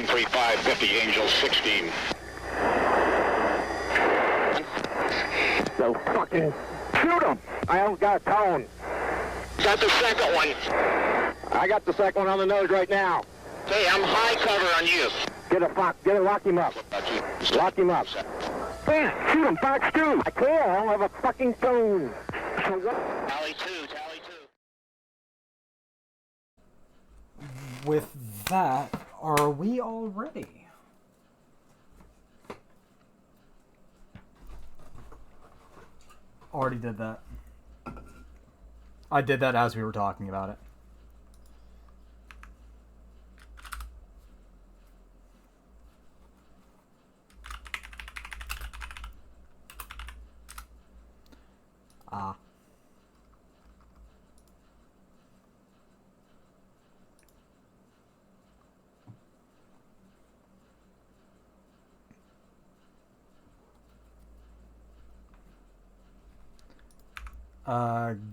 13550, Angel 16. No fucking... Shoot him! I haven't got a tone. Got the second one. I got the second one on the nose right now. Hey, I'm high cover on you. Lock him up. Lock him up. Damn, shoot him, Fox 2. I can't, I don't have a fucking tone. Tally 2, tally 2. With that, are we all ready? Already did that. I did that as we were talking about it.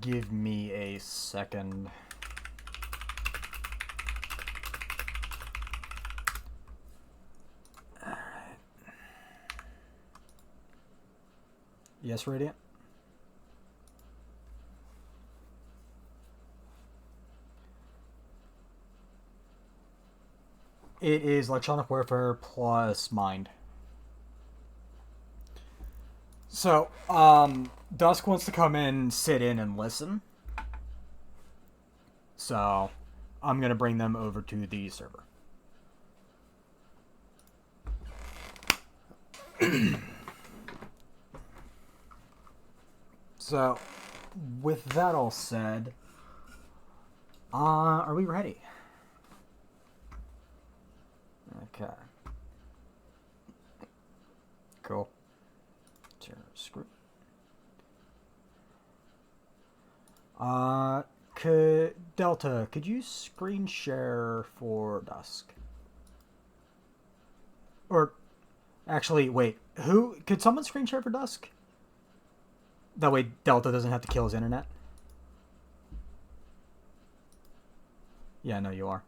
Give me a second. Alright. Yes, Radiant? It is electronic warfare plus mind. So, Dusk wants to come in, sit in, and listen. So, I'm going to bring them over to the server. So, with that all said, are we ready? Okay. Cool. Screw. Delta, could you screen share for Dusk? Or, actually, wait, could someone screen share for Dusk? That way Delta doesn't have to kill his internet. Yeah, no, you are.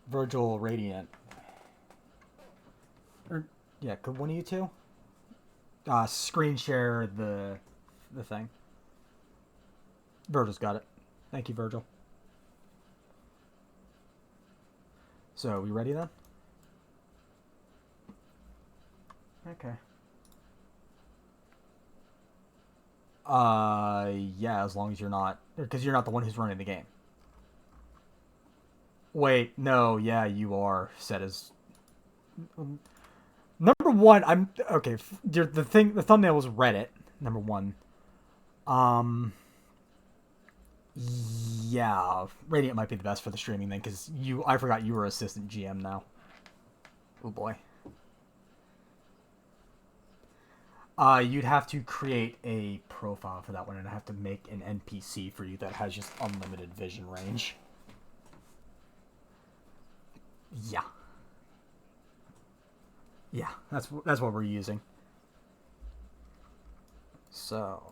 Virgil Radiant. Yeah, could one of you two screen share the thing? Virgil's got it. Thank you, Virgil. So, we ready then? Okay. Yeah, as long as you're not... Because you're not the one who's running the game. Wait, no, yeah, you are set as... Number one, I'm... Okay, the thumbnail was Reddit, number one. Yeah, Radiant might be the best for the streaming then, because I forgot you were assistant GM now. Oh boy. You'd have to create a profile for that one, and I'd have to make an NPC for you that has just unlimited vision range. Yeah. Yeah, that's what we're using. So.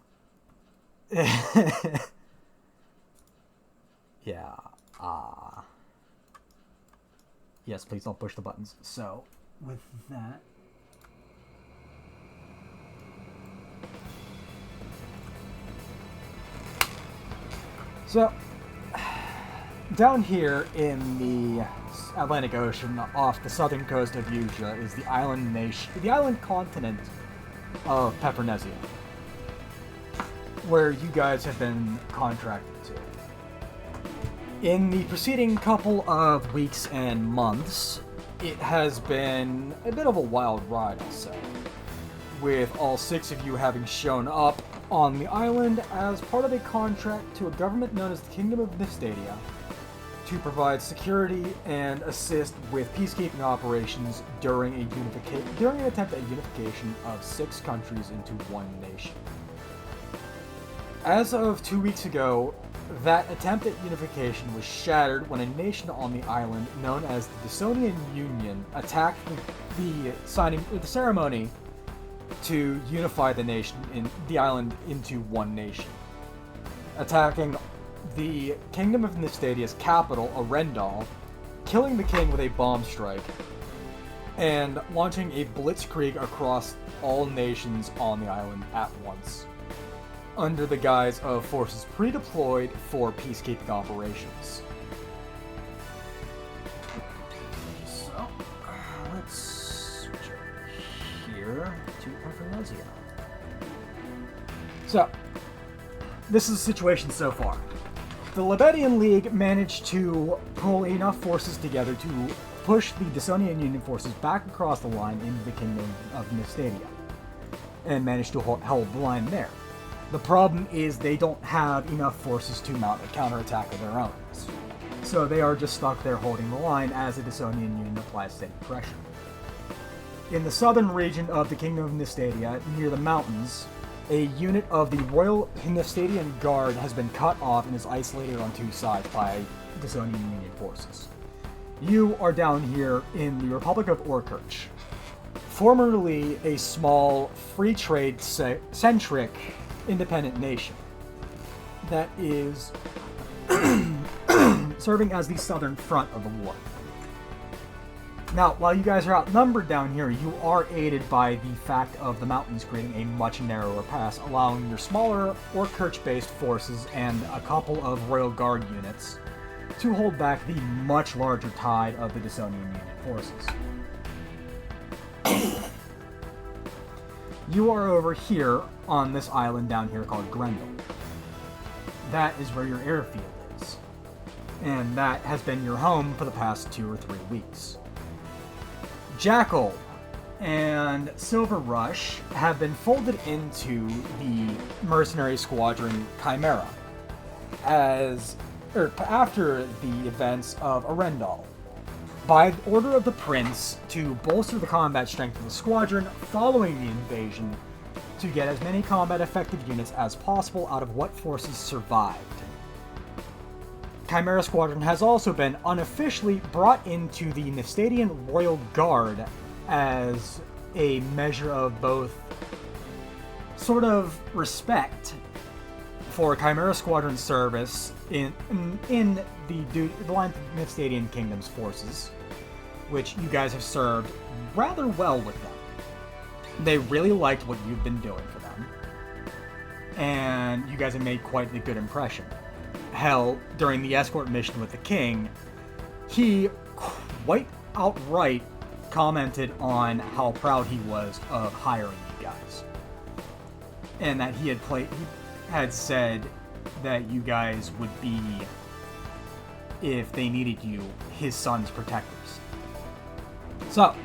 Yeah. Yes, please don't push the buttons. So, with that. So, down here in the Atlantic Ocean, off the southern coast of Usha, is the island continent of Pepernesia, where you guys have been contracted to. In the preceding couple of weeks and months, it has been a bit of a wild ride, I'll say, with all 6 of you having shown up on the island as part of a contract to a government known as the Kingdom of Mystadia to provide security and assist with peacekeeping operations during an attempt at unification of 6 countries into one nation. As of 2 weeks ago, that attempt at unification was shattered when a nation on the island known as the Osean Union attacked the ceremony to unify the nation in the island into one nation, attacking the Kingdom of Nistadia's capital, Hrrrngh, killing the king with a bomb strike, and launching a blitzkrieg across all nations on the island at once, under the guise of forces pre-deployed for peacekeeping operations. So, let's switch over here to Hrrrngh. So, this is the situation so far. The Lebedian League managed to pull enough forces together to push the Dysonian Union forces back across the line into the Kingdom of Nistadia, and managed to hold the line there. The problem is they don't have enough forces to mount a counterattack of their own, so they are just stuck there holding the line as the Dysonian Union applies steady pressure. In the southern region of the Kingdom of Nistadia, near the mountains, a unit of the Royal Nistadian Guard has been cut off and is isolated on two sides by Dysonian Union forces. You are down here in the Republic of Hrrrngh, formerly a small, free trade-centric independent nation that is serving as the southern front of the war. Now, while you guys are outnumbered down here, you are aided by the fact of the mountains creating a much narrower pass, allowing your smaller Hrrrngh-based forces and a couple of Royal Guard units to hold back the much larger tide of the Dysonian Union forces. You are over here on this island down here called Grendel. That is where your airfield is, and that has been your home for the past 2 or 3 weeks. Jackal and Silver Rush have been folded into the mercenary squadron Chimera after the events of Hrrrngh, by order of the Prince, to bolster the combat strength of the squadron following the invasion, to get as many combat-effective units as possible out of what forces survived. Chimera Squadron has also been unofficially brought into the Nistadian Royal Guard as a measure of both sort of respect for Chimera Squadron service in the line of Nistadian Kingdom's forces, which you guys have served rather well with them. They really liked what you've been doing for them, and you guys have made quite a good impression. Hell, during the escort mission with the king, he quite outright commented on how proud he was of hiring you guys, and that he had said that you guys would be, if they needed you, his son's protectors. So,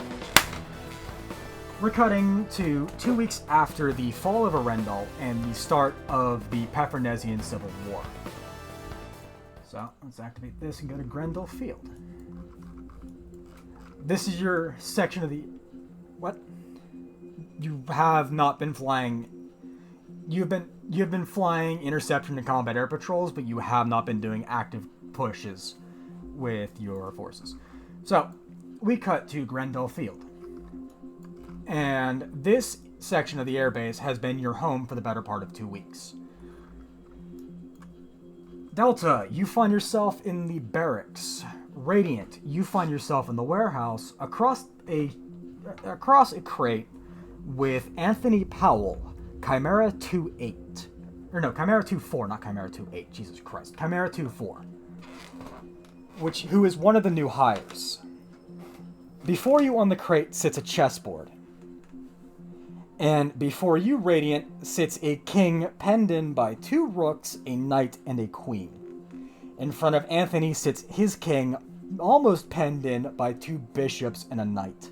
we're cutting to 2 weeks after the fall of Hrrrngh and the start of the Peloponnesian Civil War. So, let's activate this and go to Grendel Field. This is your section of the... What? You have not been flying... You've been flying interception and combat air patrols, but you have not been doing active pushes with your forces. So, we cut to Grendel Field. And this section of the airbase has been your home for the better part of 2 weeks. Delta, you find yourself in the barracks. Radiant, you find yourself in the warehouse across a crate with Anthony Powell, Chimera 2-8. Or no, Chimera 2-4, not Chimera 2-8. Jesus Christ. Chimera 2-4. Who is one of the new hires. Before you on the crate sits a chessboard. And before you, Radiant, sits a king penned in by 2 rooks, a knight, and a queen. In front of Anthony sits his king, almost penned in by 2 bishops and a knight.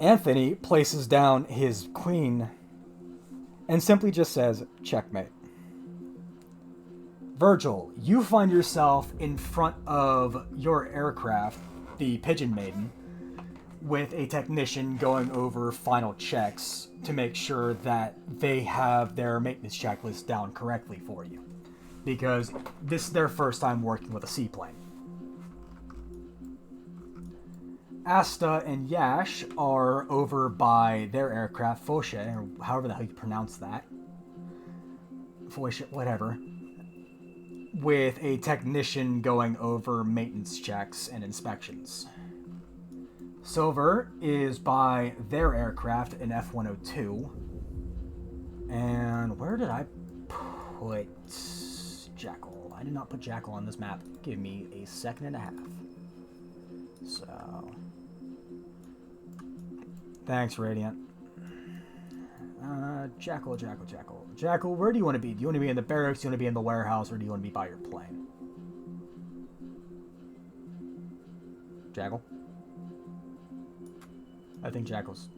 Anthony places down his queen and simply just says, checkmate. Virgil, you find yourself in front of your aircraft, the Pigeon Maiden, with a technician going over final checks to make sure that they have their maintenance checklist down correctly for you, because this is their first time working with a seaplane. Asta and Yash are over by their aircraft, Foshe, or however the hell you pronounce that. Foshe, whatever. With a technician going over maintenance checks and inspections. Silver is by their aircraft, an F-102. And where did I put Jackal? I did not put Jackal on this map. Give me a second and a half. So... Thanks, Radiant. Jackal. Jackal, where do you want to be? Do you want to be in the barracks, do you want to be in the warehouse, or do you want to be by your plane? Jackal? I think Jackal's...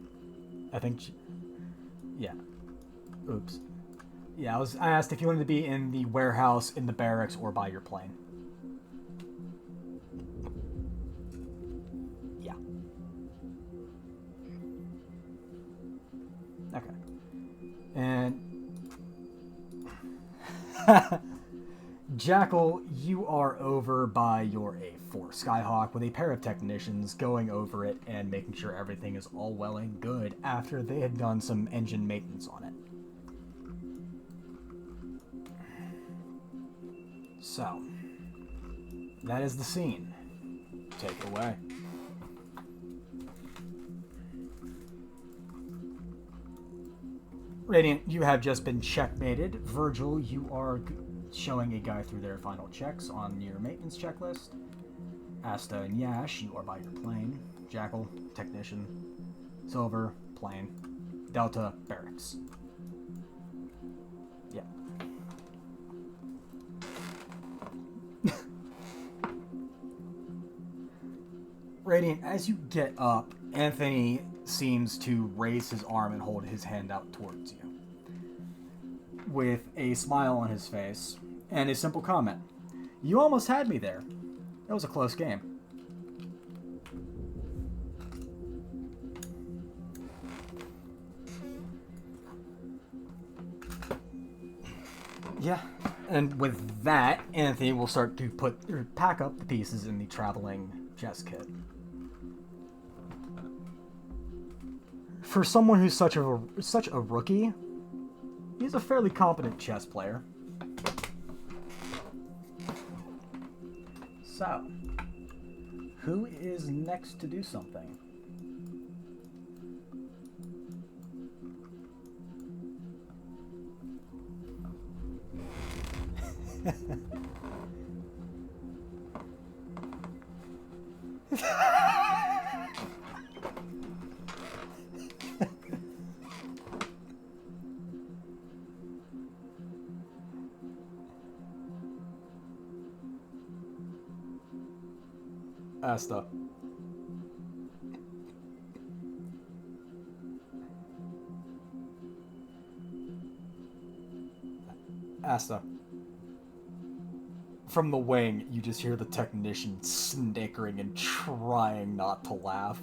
Yeah. Oops. Yeah, I asked if you wanted to be in the warehouse, in the barracks, or by your plane. Yeah. Okay. And... Jackal, you are over by your A4 Skyhawk with a pair of technicians going over it and making sure everything is all well and good after they had done some engine maintenance on it. So, that is the scene. Take it away. Radiant, you have just been checkmated. Virgil, you are showing a guy through their final checks on your maintenance checklist. Asta and Yash, you are by your plane. Jackal, technician. Silver, plane. Delta, barracks. Yeah. Radiant, as you get up, Anthony seems to raise his arm and hold his hand out towards you. With a smile on his face, and a simple comment. You almost had me there. That was a close game. Yeah. And with that, Anthony will start to pack up the pieces in the traveling chest kit. For someone who's such a rookie, he's a fairly competent chess player. So, who is next to do something? Asta. Asta. From the wing, you just hear the technician snickering and trying not to laugh.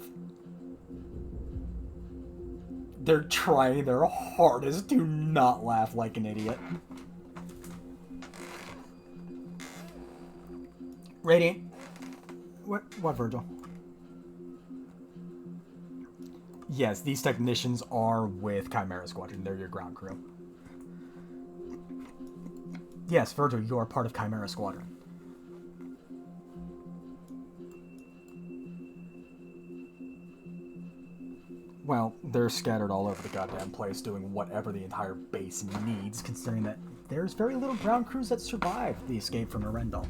They're trying their hardest to not laugh like an idiot. Radiant. What, Virgil? Yes, these technicians are with Chimera Squadron. They're your ground crew. Yes, Virgil, you are part of Chimera Squadron. Well, they're scattered all over the goddamn place doing whatever the entire base needs, considering that there's very little ground crews that survived the escape from Arendelle.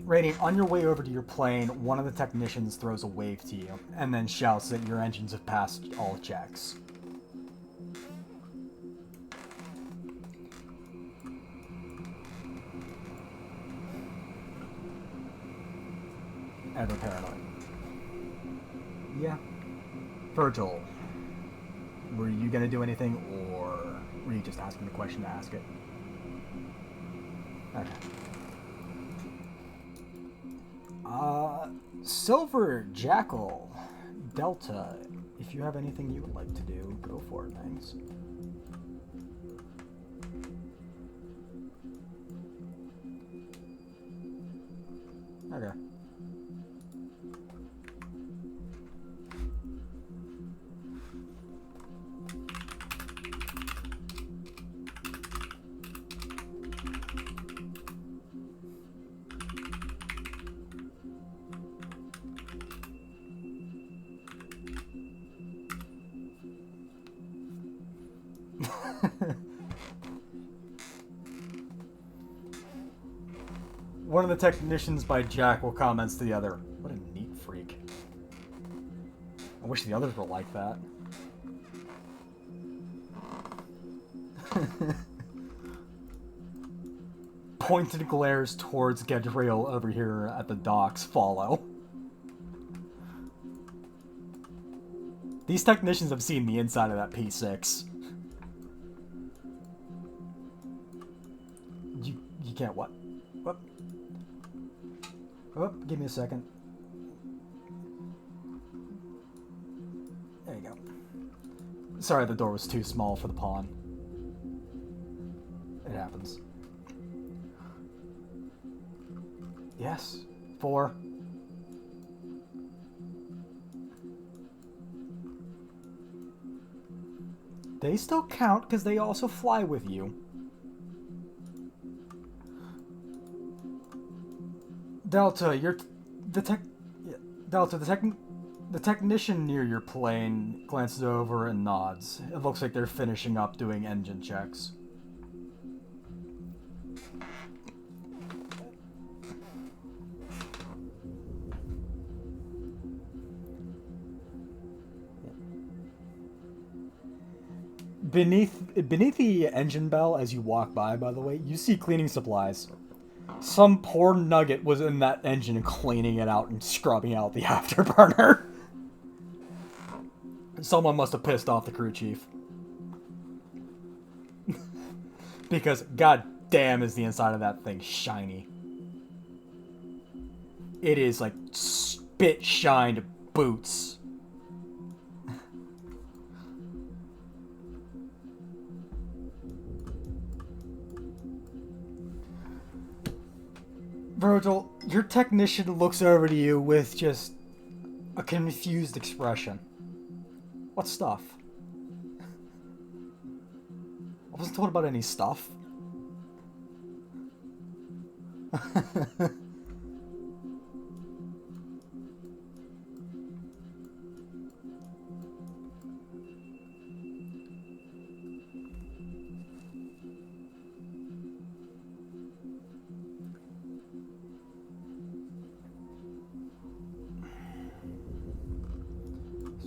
Radiant, on your way over to your plane, one of the technicians throws a wave to you, and then shouts that your engines have passed all checks. Ever paranoid. Yeah. Virgil, were you gonna do anything, or were you just asking the question to ask it? Okay. Silver, Jackal, Delta, if you have anything you would like to do, go for it, thanks. Okay. One of the technicians by Jackal comments to the other, "What a neat freak." I wish the others were like that. Pointed glares towards Gadriel over here at the docks follow. These technicians have seen the inside of that P6. You can't what? Whoop. Whoop, give me a second. There you go. Sorry, the door was too small for the pawn. It happens. Yes. 4. They still count because they also fly with you. Delta, the technician near your plane glances over and nods. It looks like they're finishing up doing engine checks. Beneath the engine bell, as you walk by the way, you see cleaning supplies. Some poor nugget was in that engine cleaning it out and scrubbing out the afterburner. Someone must have pissed off the crew chief. Because god damn is the inside of that thing shiny. It is like spit shined boots. Virgil, your technician looks over to you with just a confused expression. What stuff? I wasn't told about any stuff.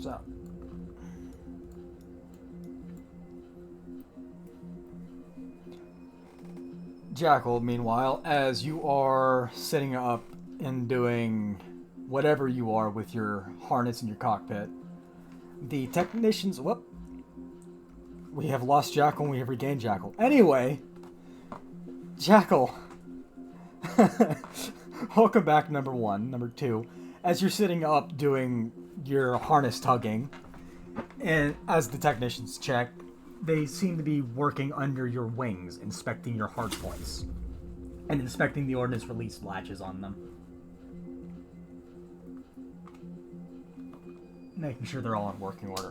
So, Jackal, meanwhile, as you are sitting up and doing whatever you are with your harness in your cockpit, the technicians... Whoop. We have lost Jackal and we have regained Jackal. Anyway, Jackal. Welcome back, number 1. Number 2. As you're sitting up doing your harness tugging, and as the technicians check, they seem to be working under your wings, inspecting your hard points, and inspecting the ordnance release latches on them. Making sure they're all in working order.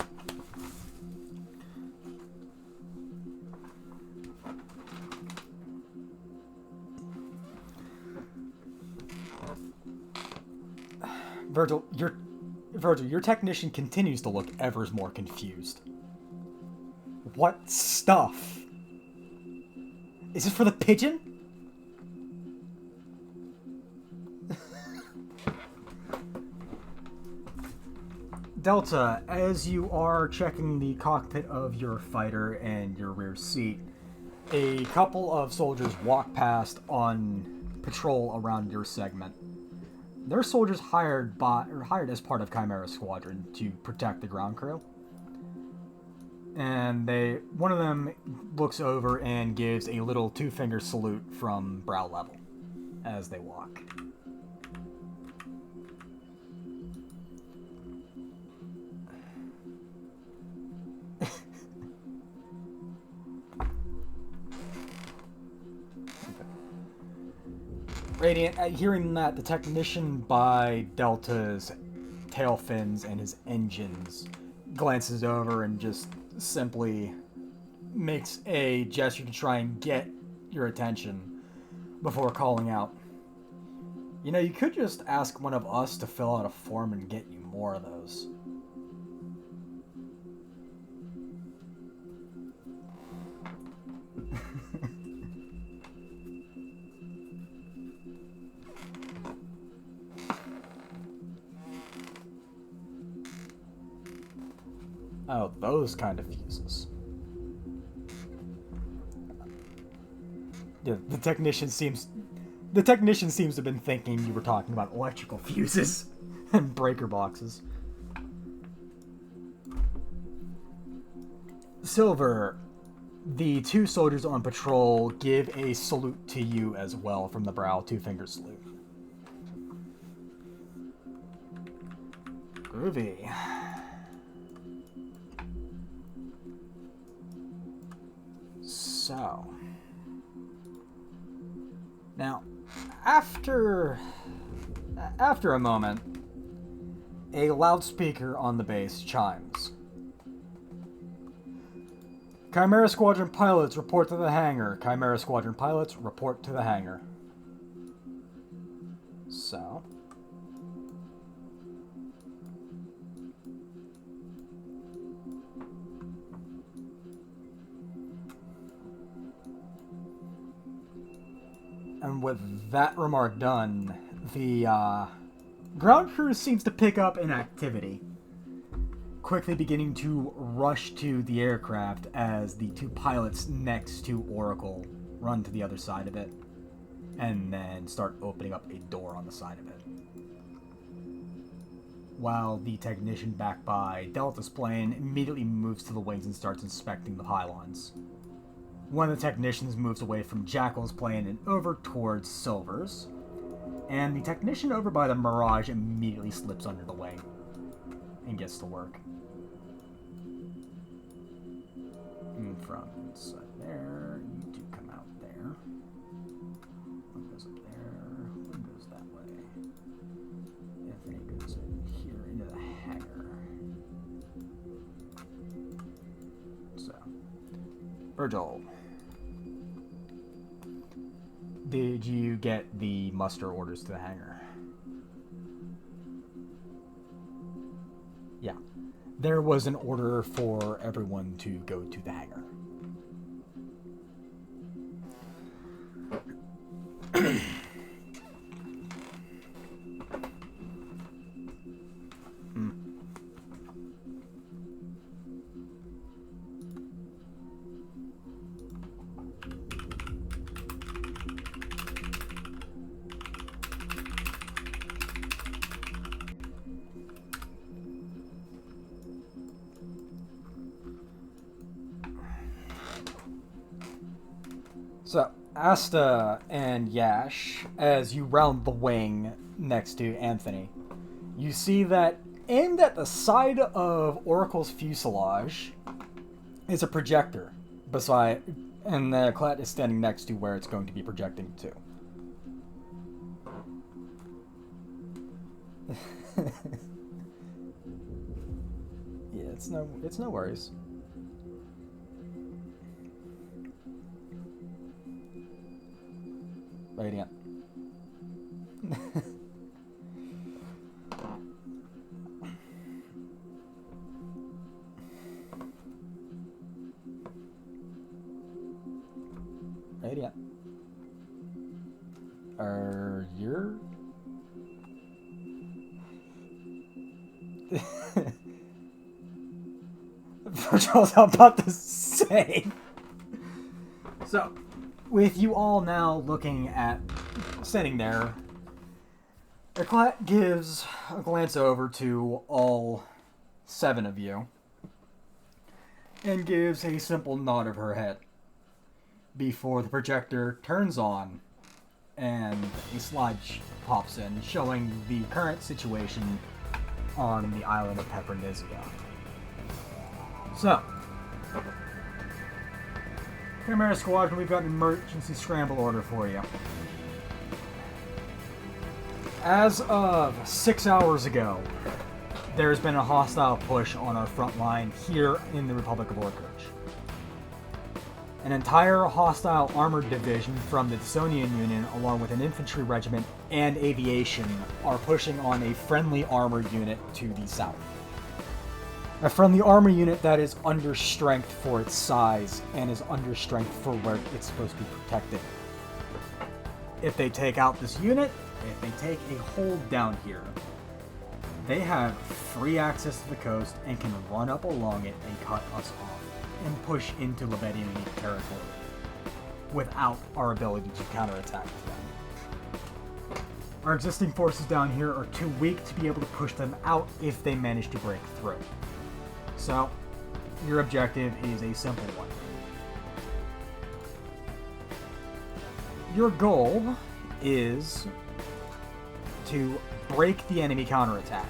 Virgil, your technician continues to look ever more confused. What stuff? Is this for the pigeon? Delta, as you are checking the cockpit of your fighter and your rear seat, a couple of soldiers walk past on patrol around your segment. They're soldiers hired as part of Chimera Squadron to protect the ground crew. And one of them looks over and gives a little 2-finger salute from brow level as they walk. Radiant, hearing that, the technician by Delta's tail fins and his engines glances over and just simply makes a gesture to try and get your attention before calling out. You know, you could just ask one of us to fill out a form and get you more of those. Oh, those kind of fuses. Yeah, the technician seems to have been thinking you were talking about electrical fuses and breaker boxes. Silver, the two soldiers on patrol give a salute to you as well from the brow, two-finger salute. Groovy. So, now, after a moment, a loudspeaker on the base chimes. Chimera Squadron pilots report to the hangar. Chimera Squadron pilots report to the hangar. So. And with that remark done, the ground crew seems to pick up in activity, quickly beginning to rush to the aircraft as the two pilots next to Oracle run to the other side of it and then start opening up a door on the side of it. While the technician back by Delta's plane immediately moves to the wings and starts inspecting the pylons. One of the technicians moves away from Jackal's plane and over towards Silver's, and the technician over by the Mirage immediately slips under the wing and gets to work. And from inside there, you two come out there. One goes up there, one goes that way. Anthony goes in here into the hangar. So, Virgil. Did you get the muster orders to the hangar? Yeah. There was an order for everyone to go to the hangar. So, Asta and Yash, as you round the wing next to Anthony, you see that aimed at the side of Oracle's fuselage is a projector, and the Clat is standing next to where it's going to be projecting to. Yeah, it's no worries. Radiant. Radiant. You're... Virgil's about to say. So, with you all now looking at sitting there, Eclat gives a glance over to all 7 of you and gives a simple nod of her head before the projector turns on and a slide pops in showing the current situation on the island of Pepernizia. So, Chimera Squadron, we've got an emergency scramble order for you. As of 6 hours ago, there's been a hostile push on our front line here in the Republic of Orkutch. An entire hostile armored division from the Dissonian Union, along with an infantry regiment and aviation, are pushing on a friendly armored unit to the south. A friendly armor unit that is under strength for its size and is under strength for where it's supposed to be protected. If they take out this unit, if they take a hold down here, They have free access to the coast and can run up along it and cut us off and push into Lebedian territory without our ability to counterattack them. Our existing forces down here are too weak to be able to push them out if they manage to break through. So, your objective is a simple one. Your goal is to break the enemy counterattack.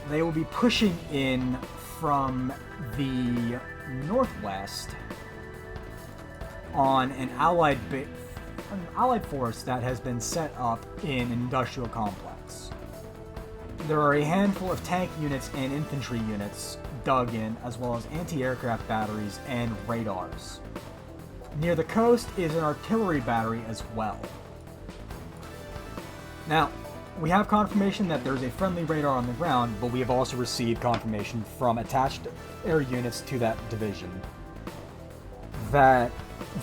They will be pushing in from the northwest on an allied force that has been set up in an industrial complex. There are a handful of tank units and infantry units dug in, as well as anti-aircraft batteries and radars. Near the coast is an artillery battery as well. Now, we have confirmation that there's a friendly radar on the ground, but we have also received confirmation from attached air units to that division that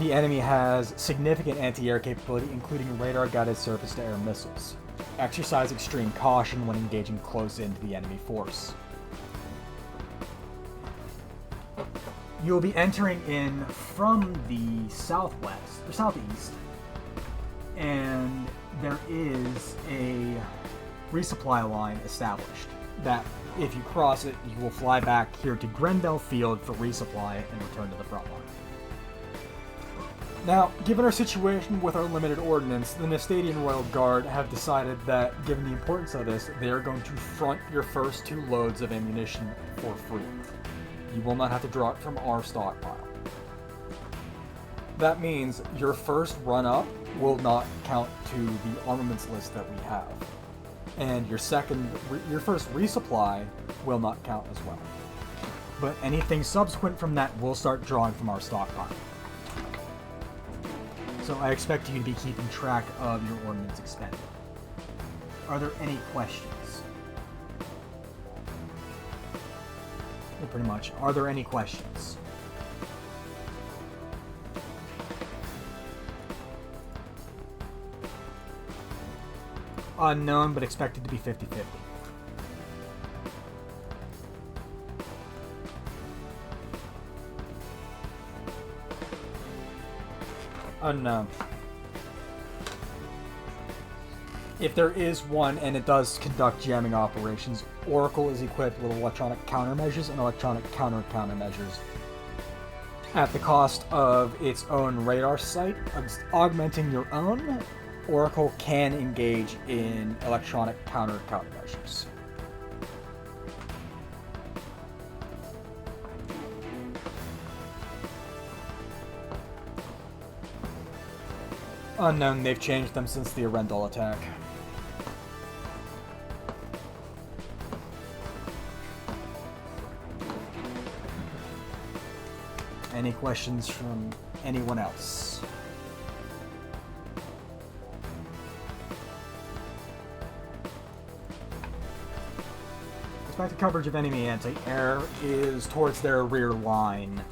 the enemy has significant anti-air capability, including radar-guided surface-to-air missiles. Exercise extreme caution when engaging close into the enemy force. You will be entering in from the southwest, or southeast, and there is a resupply line established that if you cross it, you will fly back here to Grendel Field for resupply and return to the front line. Now, given our situation with our limited ordnance, the Nestadian Royal Guard have decided that, given the importance of this, they are going to front your first 2 loads of ammunition for free. You will not have to draw it from our stockpile. That means your first run-up will not count to the armaments list that we have. And your first resupply will not count as well. But anything subsequent from that will start drawing from our stockpile. So I expect you to be keeping track of your ordnance expended. Are there any questions? Yeah, pretty much. Are there any questions? Unknown, but expected to be 50-50. Unknown. If there is one, and it does conduct jamming operations, Oracle is equipped with electronic countermeasures and electronic countermeasures. At the cost of its own radar site, augmenting your own, Oracle can engage in electronic countermeasures. Unknown, they've changed them since the Hrrrngh attack. Any questions from anyone else? Expected coverage of enemy anti-air is towards their rear line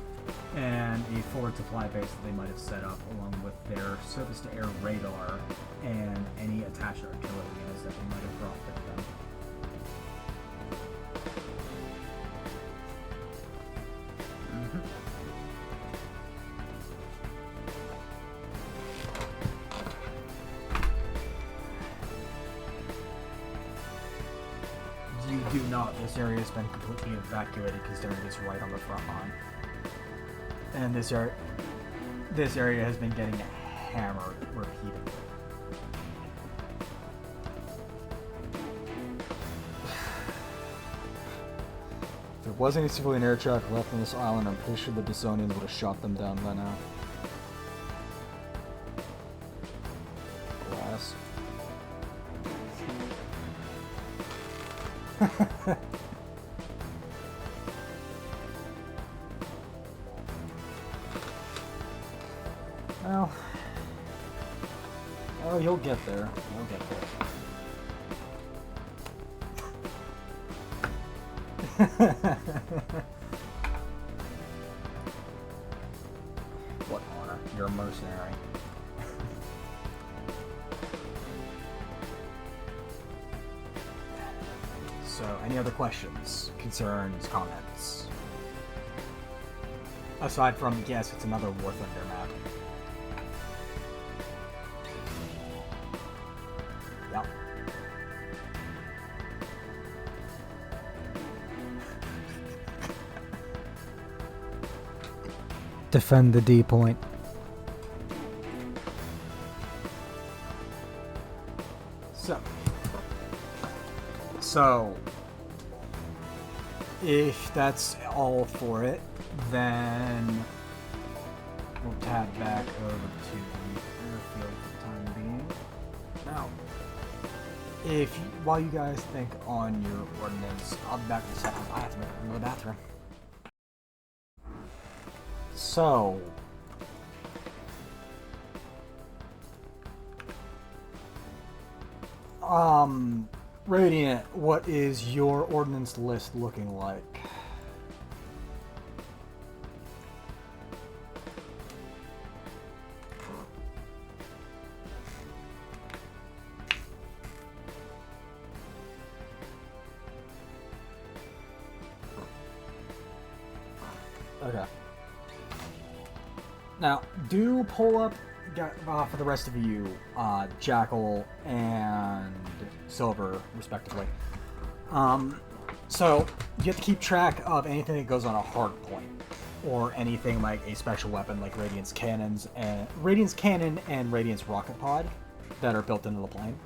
and a forward supply base that they might have set up along with their surface-to-air radar and any attached artillery units that they might have brought with them. You do not. This area has been completely evacuated considering it's right on the front line. And this area has been getting hammered repeatedly. If there was any civilian air traffic left on this island, I'm pretty sure the Dissonians would have shot them down by now. Glass. Well, you'll get there. You'll get there. What honor? You're a mercenary. So, any other questions, concerns, comments? Aside from, yes, it's another War Thunder map. Yep. Defend the D point. So, if that's all for it, then we'll tab back over to the airfield for the time being. Now, while you guys think on your ordnance, I'll be back in a second. I have to go to the bathroom. So, Radiant, what is your ordnance list looking like? Okay. Now, do pull up, for the rest of you, Jackal and Silver, respectively. So, you have to keep track of anything that goes on a hard point, or anything like a special weapon like Radiance Cannon and Radiance Rocket Pod that are built into the plane.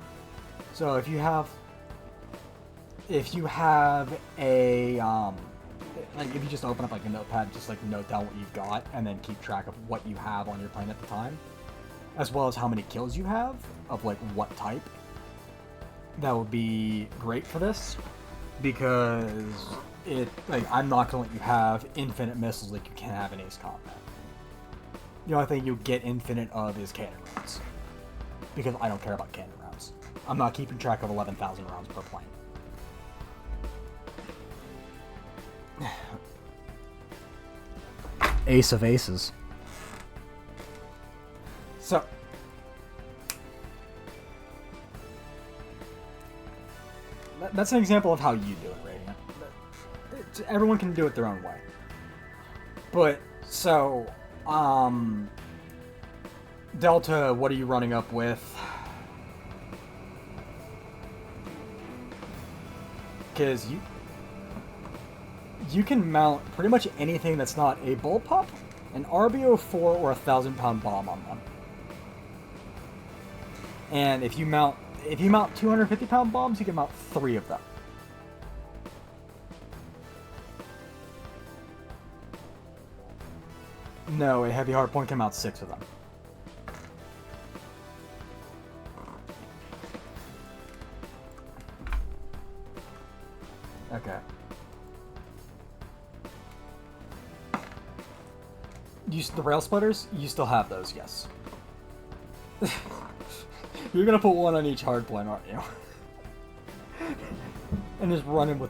So, if you have a, like if you just open up like a notepad, just like note down what you've got, and then keep track of what you have on your plane at the time, as well as how many kills you have of like what type. That would be great for this, because I'm not gonna let you have infinite missiles like you can have in Ace Combat. The only thing you get infinite of is cannon rounds, because I don't care about cannon rounds. I'm not keeping track of 11,000 rounds per plane. Ace of aces. So, that's an example of how you do it, Radiant. Everyone can do it their own way. But, so, Delta, what are you running up with? Because you can mount pretty much anything that's not a bullpup, an RBO-4, or a 1,000-pound bomb on them. And if you mount 250-pound bombs, you can mount 3 of them. No, a heavy hardpoint can mount 6 of them. Okay. The rail splitters? You still have those, yes. You're gonna put one on each hardpoint, aren't you? And just run in with...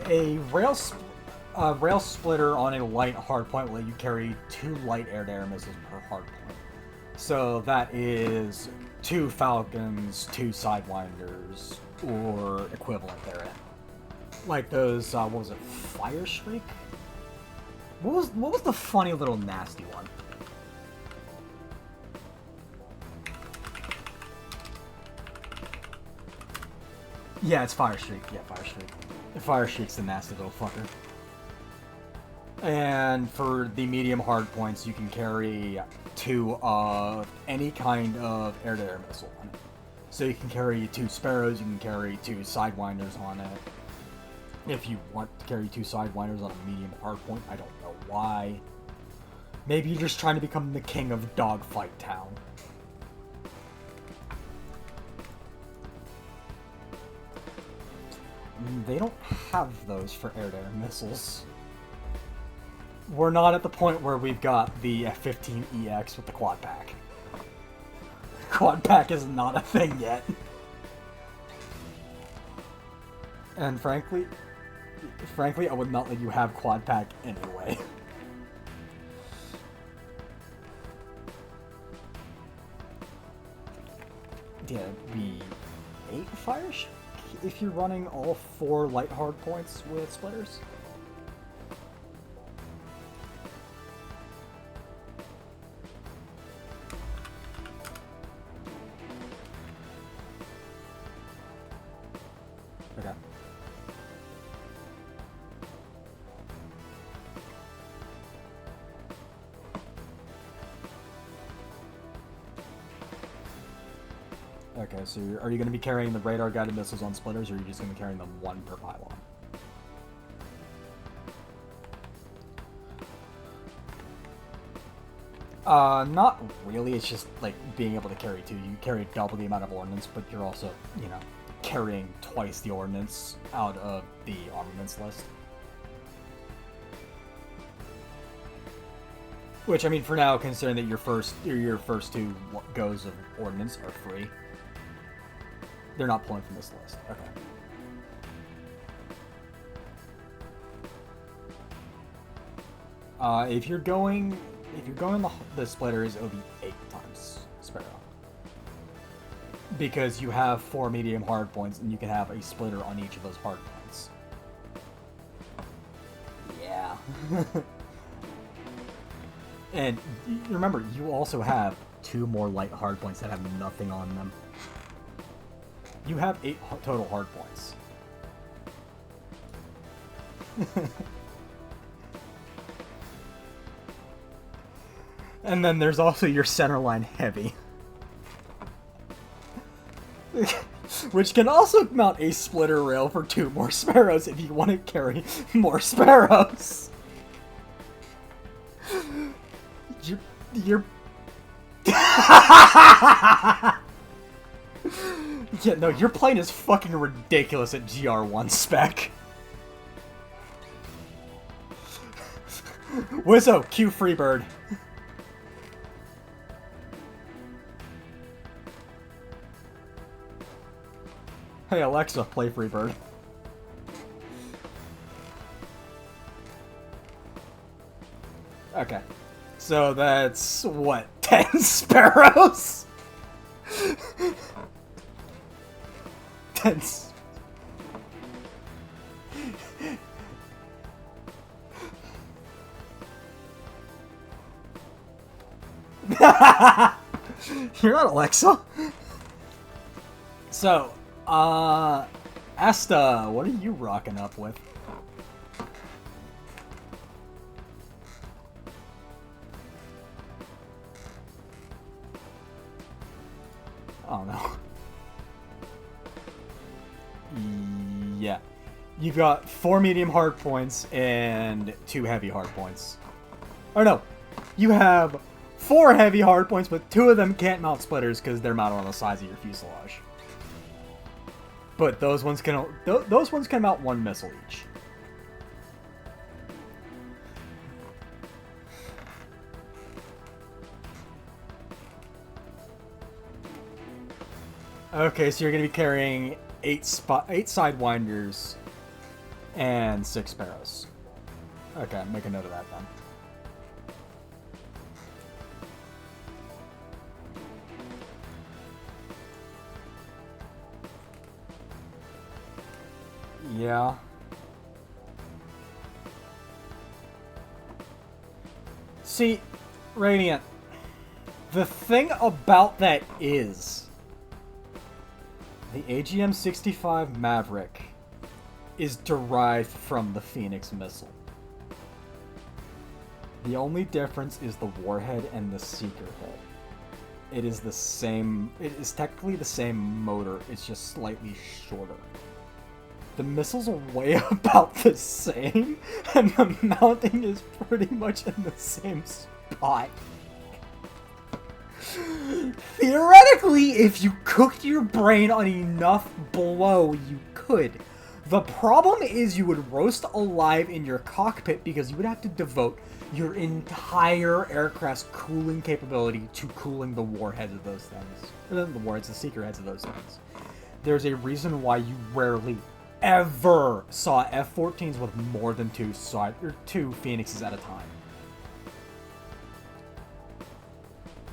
A rail splitter on a light hardpoint will let you carry 2 light air-to-air missiles per hardpoint. So that is 2 Falcons, 2 Sidewinders, or equivalent therein. Like those, what was it, Fire Shriek? What was the funny little nasty one? Yeah, it's Fire Shriek. Yeah, Fire Shriek. Fire Shriek's the nasty little fucker. And for the medium hard points, you can carry 2 of any kind of air-to-air missile on it. So you can carry 2 Sparrows, you can carry 2 Sidewinders on it. If you want to carry 2 Sidewinders on a medium hardpoint, I don't know why. Maybe you're just trying to become the king of Dogfight Town. They don't have those for air-to-air missiles. We're not at the point where we've got the F-15EX with the quad pack. Quad pack is not a thing yet. And frankly, I would not let you have quad pack anyway. Yeah, it'd be 8 fires if you're running all 4 light hard points with splitters. Okay. Okay, so are you going to be carrying the radar guided missiles on splitters, or are you just going to be carrying them 1 per pylon? Not really. It's just like being able to carry 2. You carry double the amount of ordnance, but you're also, you know, carrying twice the ordnance out of the armaments list. Which, I mean, for now, considering that your first 2 goes of ordnance are free, they're not pulling from this list. Okay. If you're going the splitters, it'll be 8 times Sparrow. Because you have 4 medium hard points, and you can have a splitter on each of those hard points. Yeah. And remember, you also have 2 more light hard points that have nothing on them. You have 8 total hard points. And then there's also your centerline heavy. Which can also mount a splitter rail for 2 more sparrows if you want to carry more sparrows. You're yeah, no, your plane is fucking ridiculous at GR1 spec. Wizzo, cue Freebird. Hey Alexa, play Freebird. Okay. So that's, what, 10 sparrows? 10 You're not Alexa. So, Asta, what are you rocking up with? Oh no. Yeah. You've got 4 medium hard points and 2 heavy hard points. Oh no. You have 4 heavy hard points, but 2 of them can't mount splitters because they're mounted on the sides of your fuselage. But those ones can mount 1 missile each. Okay, so you're going to be carrying 8 sidewinders and 6 sparrows. Okay, make a note of that then. Yeah. See, Radiant, the thing about that is the AGM-65 Maverick is derived from the Phoenix missile. The only difference is the warhead and the seeker head. It is the same, it is technically the same motor, it's just slightly shorter. The missiles weigh about the same, and the mounting is pretty much in the same spot. Theoretically, if you cooked your brain on enough blow, you could. The problem is you would roast alive in your cockpit because you would have to devote your entire aircraft's cooling capability to cooling the warheads of those things. The warheads, the seeker heads of those things. There's a reason why you rarely ever saw F-14s with more than 2 Phoenixes at a time.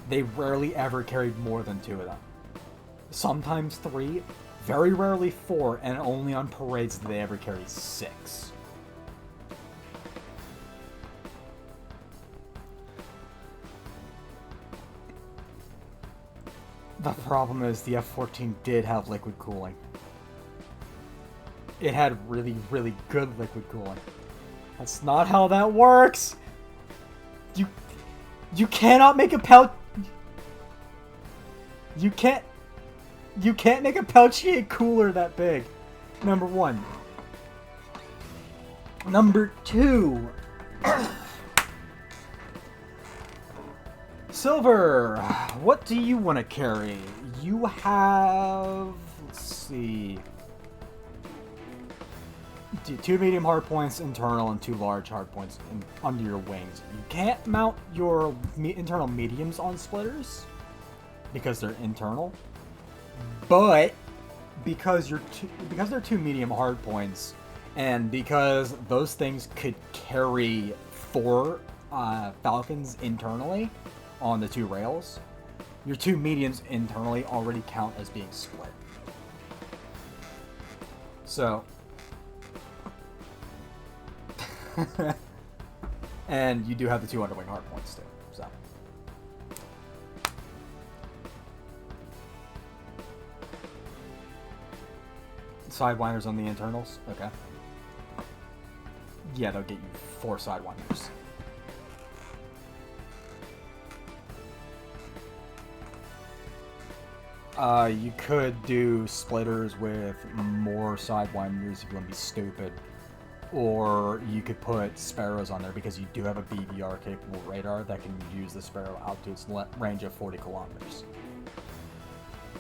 They rarely ever carried more than 2 of them. sometimes 3, very rarely 4, and only on parades do they ever carry 6. The problem is the F-14 did have liquid cooling. It had really, really good liquid cooling. That's not how that works! You cannot make a pouch... You can't make a pouch cooler that big. Number 1. Number 2. Silver, what do you want to carry? You have... Let's see... 2 medium hardpoints internal and 2 large hardpoints under your wings. You can't mount your internal mediums on splitters because they're internal, but because they're 2 medium hardpoints, and because those things could carry 4 Falcons internally on the 2 rails, your 2 mediums internally already count as being split. So. And you do have the 2 underwing hardpoints too, so. Sidewinders on the internals? Okay. Yeah, they'll get you 4 sidewinders. You could do splitters with more sidewinders if you want to be stupid. Or you could put Sparrows on there because you do have a BBR capable radar that can use the Sparrow out to its range of 40 kilometers.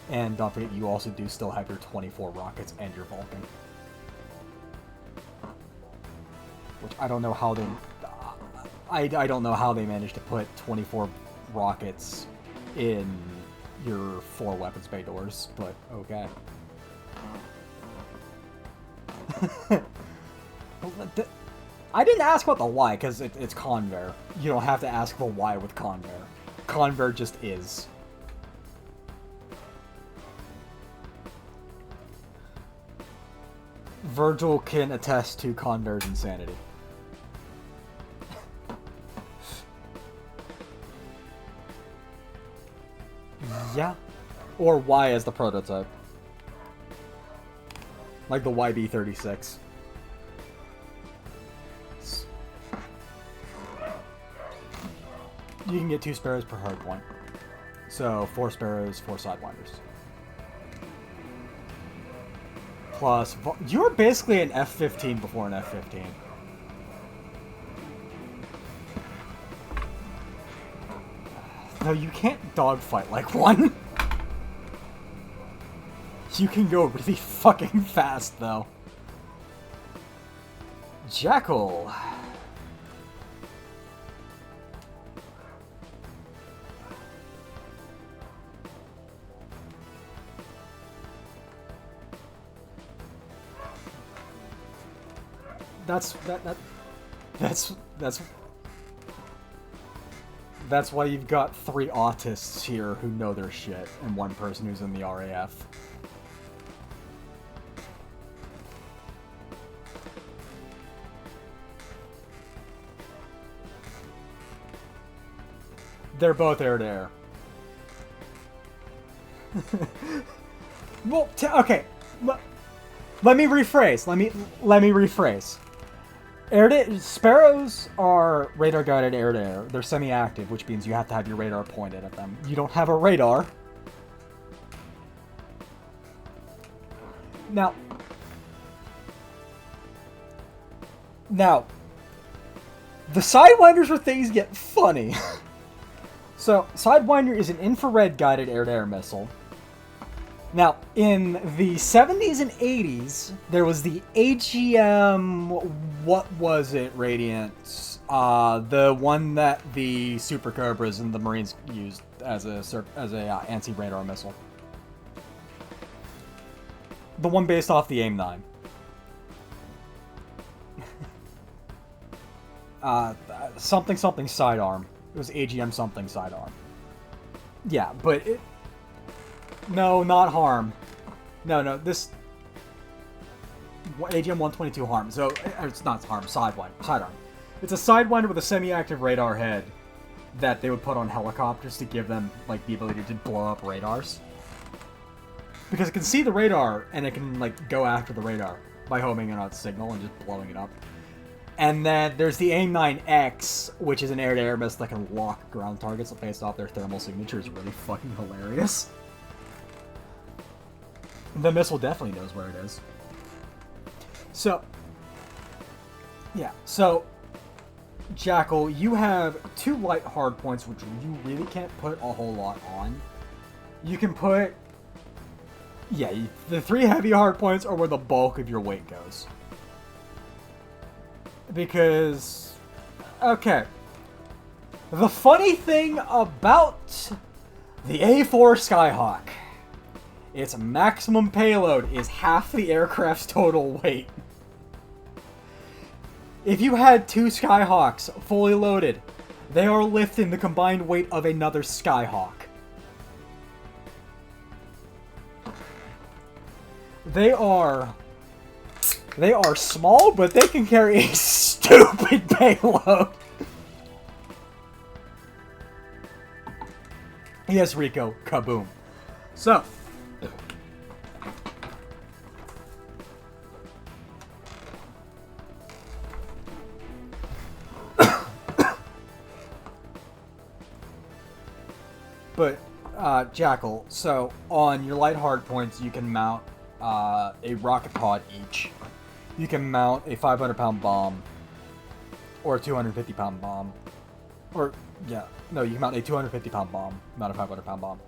And don't forget, you also do still have your 24 rockets and your Vulcan. Which I don't know how they... I don't know how they managed to put 24 rockets in your 4 weapons bay doors, but okay. I didn't ask about the why, because it's Convair. You don't have to ask the why with Convair. Convair just is. Virgil can attest to Convair's insanity. Yeah. Or Y as the prototype. Like the YB-36. You can get 2 Sparrows per hardpoint. So 4 Sparrows, 4 Sidewinders. Plus, you're basically an F-15 before an F-15. No, you can't dogfight like one. You can go really fucking fast, though. Jackal. That's why you've got 3 autists here who know their shit, and 1 person who's in the RAF. They're both air-to-air. Well, okay. Let me rephrase. Let me rephrase. Sparrows are radar-guided air-to-air. They're semi-active, which means you have to have your radar pointed at them. You don't have a radar. Now, the Sidewinders are things get funny. So, Sidewinder is an infrared-guided air-to-air missile. Now, in the 70s and 80s, there was the AGM, what was it, Radiant? The one that the Super Cobras and the Marines used as a anti-radar missile. The one based off the AIM-9. Something sidearm. It was AGM something sidearm. Yeah, but No, not harm. No, this... AGM-122 harm. So, it's not harm, sidearm. It's a sidewinder with a semi-active radar head that they would put on helicopters to give them, like, the ability to blow up radars. Because it can see the radar, and it can, like, go after the radar by homing in on its signal and just blowing it up. And then there's the AIM-9X, which is an air-to-air missile that can lock ground targets based off their thermal signature. It's really fucking hilarious. The missile definitely knows where it is. So, yeah. So, Jackal, you have 2 light hard points, which you really can't put a whole lot on. You can put... Yeah, the 3 heavy hard points are where the bulk of your weight goes. Because... Okay. The funny thing about the A4 Skyhawk, its maximum payload is half the aircraft's total weight. If you had 2 Skyhawks fully loaded, they are lifting the combined weight of another Skyhawk. They are small, but they can carry a stupid payload. Yes, Rico, kaboom. So, but, Jackal, so on your light hard points, you can mount a rocket pod each. You can mount a 500-pound bomb or a 250-pound bomb. Or, yeah, no, you can mount a 250-pound bomb, not a 500-pound bomb.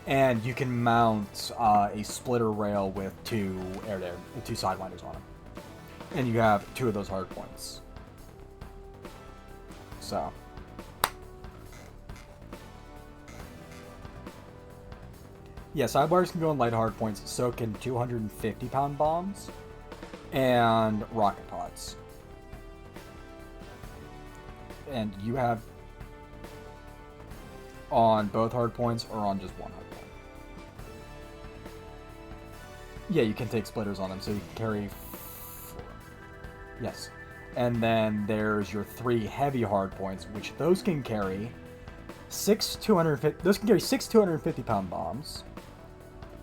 And you can mount a splitter rail with 2 air-to-air, 2 sidewinders on them. And you have 2 of those hard points. So. Yeah, sidewinders can go on light hard points, so can 250-pound bombs and rocket pods. And you have on both hard points or on just one hard point. Yeah, you can take splitters on them, so you can carry 4. Yes. And then there's your 3 heavy hard points, which those can carry 6 250-pound bombs,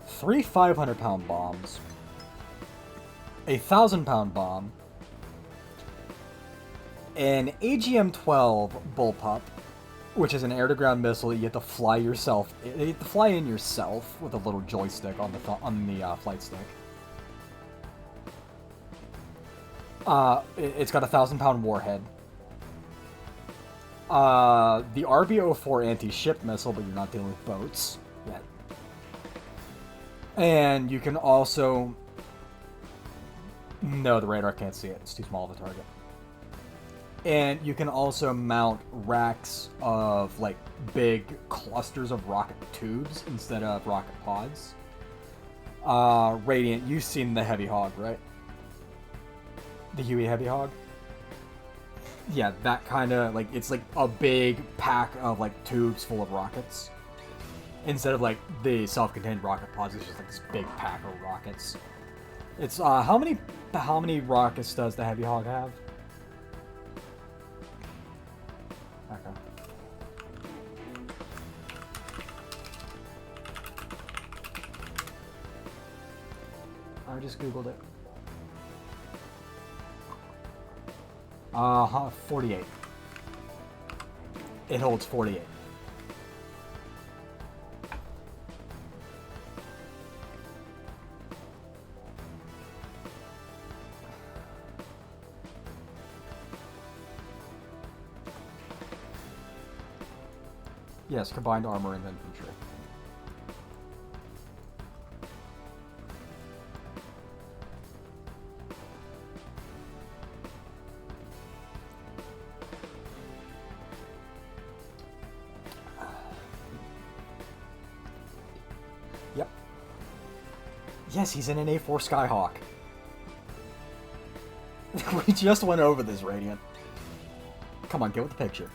3 500-pound bombs, a 1,000-pound bomb, an AGM-12 bullpup, which is an air-to-ground missile you have to fly yourself. You have to fly in yourself with a little joystick on the flight stick. It's got a 1,000-pound warhead. The RB-04 anti-ship missile, but you're not dealing with boats yet. And you can also... No, the radar can't see it. It's too small of a target. And you can also mount racks of, like, big clusters of rocket tubes instead of rocket pods. Radiant, you've seen the Heavy Hog, right? The Huey Heavy Hog? Yeah, that kind of, like, it's like a big pack of, like, tubes full of rockets. Instead of, like, the self-contained rocket pods, it's just, like, this big pack of rockets. It's, how many rockets does the Heavy Hog have? Okay. I just googled it. 48. It holds 48. Yes, combined armor and infantry. Yep. Yes, he's in an A4 Skyhawk. We just went over this, Radiant. Come on, get with the picture.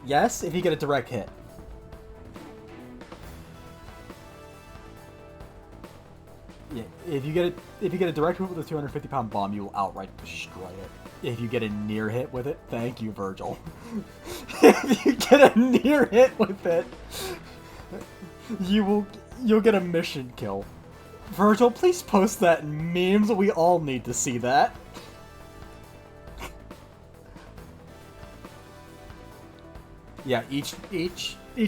Yes, if you get a direct hit. Yeah, if you get a direct hit with a 250-pound bomb, you will outright destroy it. If you get a near hit with it, thank you, Virgil. If you get a near hit with it, you'll get a mission kill. Virgil, please post that in memes. We all need to see that. Yeah, each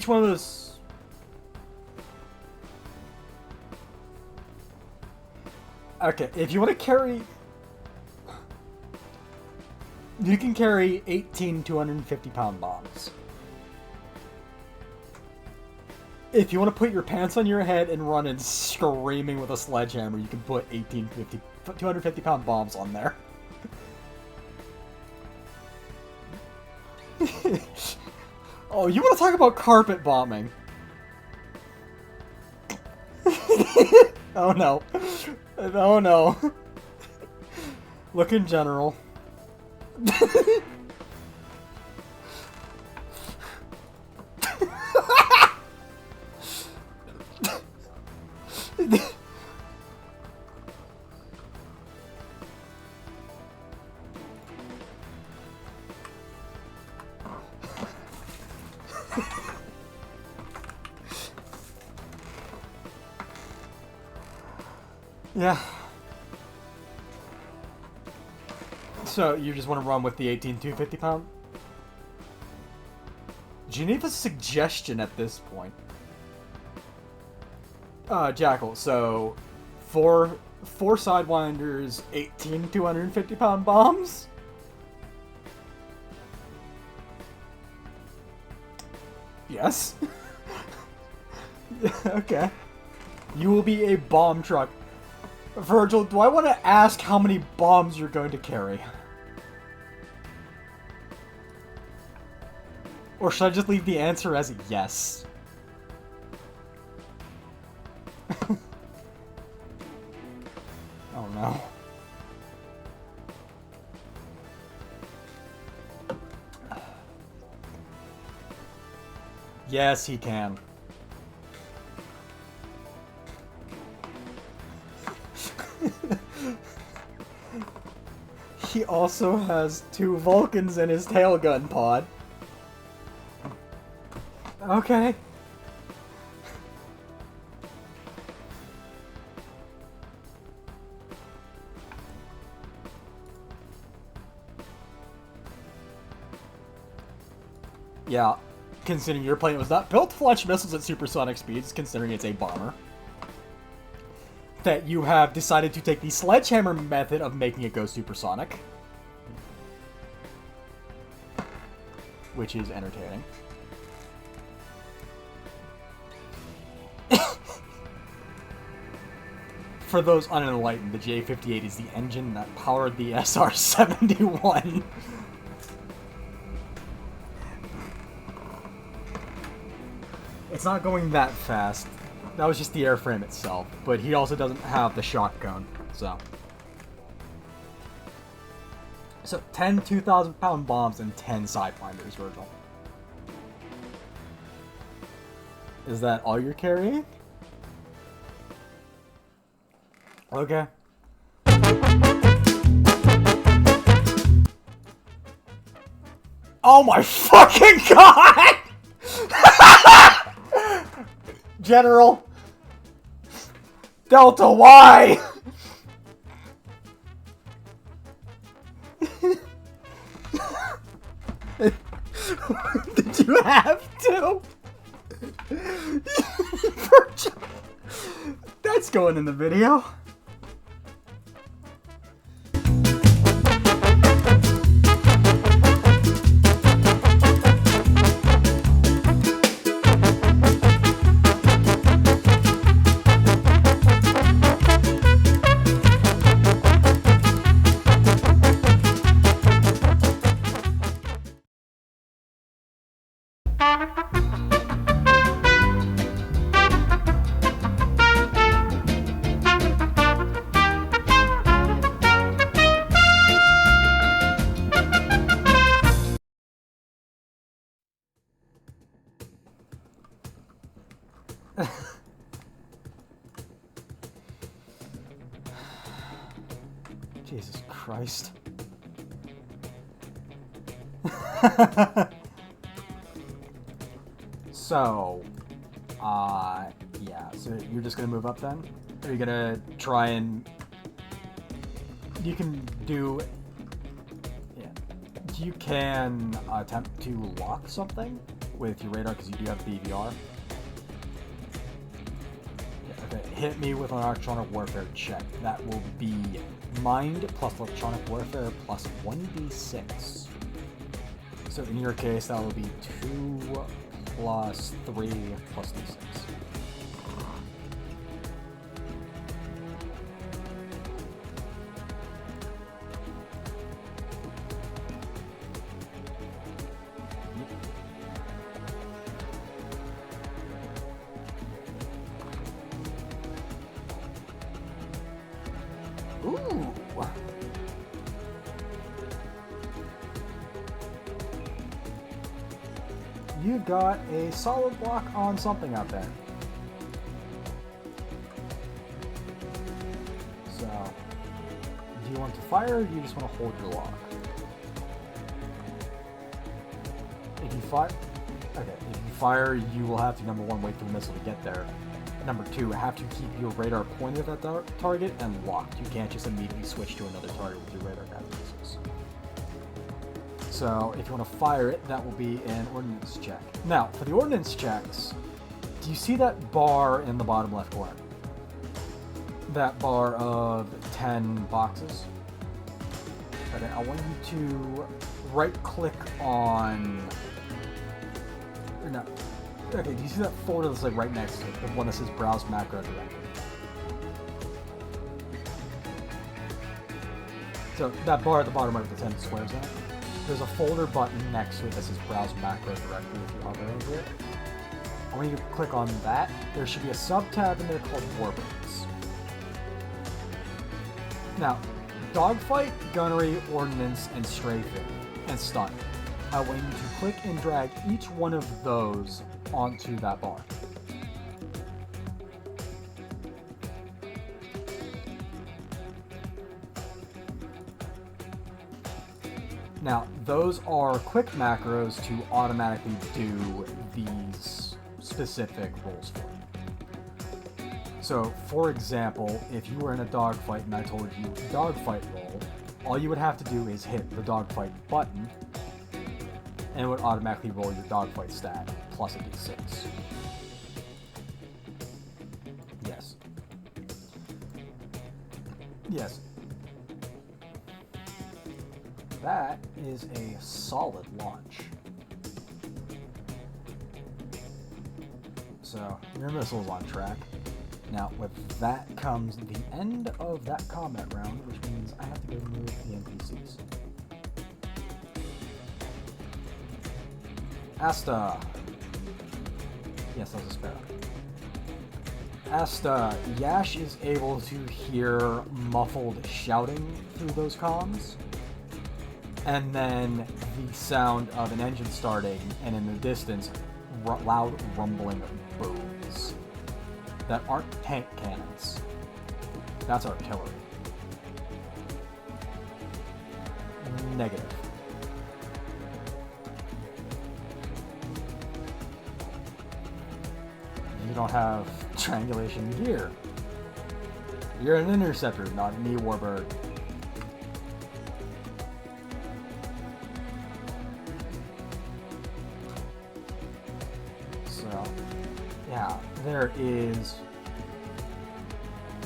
one of those. Okay, if you want to carry, you can carry 18 250-pound bombs. If you want to put your pants on your head and run in screaming with a sledgehammer, you can put 250-pound bombs on there. Oh, you want to talk about carpet bombing? Oh no. Oh no. Look in general. Yeah. So, you just want to run with the 18 250-pound? Geneva's suggestion at this point. Jackal, so... Four Sidewinders, 18 250-pound bombs? Yes. Okay. You will be a bomb truck. Virgil, do I want to ask how many bombs you're going to carry? Or should I just leave the answer as a yes? Oh no. Yes, he can. He also has 2 Vulcans in his tailgun pod. Okay. Yeah, considering your plane was not built to launch missiles at supersonic speeds, considering it's a bomber. That you have decided to take the sledgehammer method of making it go supersonic. Which is entertaining. For those unenlightened, the J-58 is the engine that powered the SR-71. It's not going that fast. That was just the airframe itself, but he also doesn't have the shotgun, so. So, 10 2,000-pound bombs and 10 Sidewinders, Virgil. Is that all you're carrying? Okay. Oh my fucking god! General! Delta Y! Did you have to? That's going in the video. Jesus Christ. So, yeah, so you're just gonna move up then? Or are you gonna try and... You can do... Yeah. You can attempt to lock something with your radar because you do have BVR. Yeah, okay, hit me with an electronic warfare check. That will be mind plus electronic warfare plus 1d6. So in your case, that will be 2 plus 3 plus d6. Ooh! You got a solid block on something out there. So, do you want to fire or do you just want to hold your lock? If you fire, okay, if you fire, you will have to, number one, wait for the missile to get there. Number two, have to keep your radar pointed at that target and locked. You can't just immediately switch to another target with your radar guided missiles. So, if you want to fire it, that will be an ordnance check. Now, for the ordnance checks, do you see that bar in the bottom left corner? That bar of 10 boxes? Okay, I want you to right-click on... Or no. Okay, do you see that folder that's like right next to it? The one that says Browse Macro Directory. So, that bar at the bottom right with the 10 squares in it. There's a folder button next to it that says Browse Macro Directory if you hover over it. I want you to click on that. There should be a sub-tab in there called Warbirds. Now, Dogfight, Gunnery, Ordnance, and Strafing, and Stun. I want you to click and drag each one of those onto that bar. Now, those are quick macros to automatically do these specific roles for you. So, for example, if you were in a dogfight and I told you dogfight roll, all you would have to do is hit the dogfight button, and it would automatically roll your dogfight stat plus a d6. Yes. Yes. That is a solid launch. So, your missile's on track. Now, with that comes the end of that combat round, which means I have to go move the NPCs. Asta. Yes, that was a sparrow. Asta, Yash is able to hear muffled shouting through those comms. And then the sound of an engine starting, and in the distance, loud rumbling booms. That aren't tank cannons. That's artillery. Negative. You don't have triangulation gear. You're an interceptor, not an E-Warbird. Yeah, there is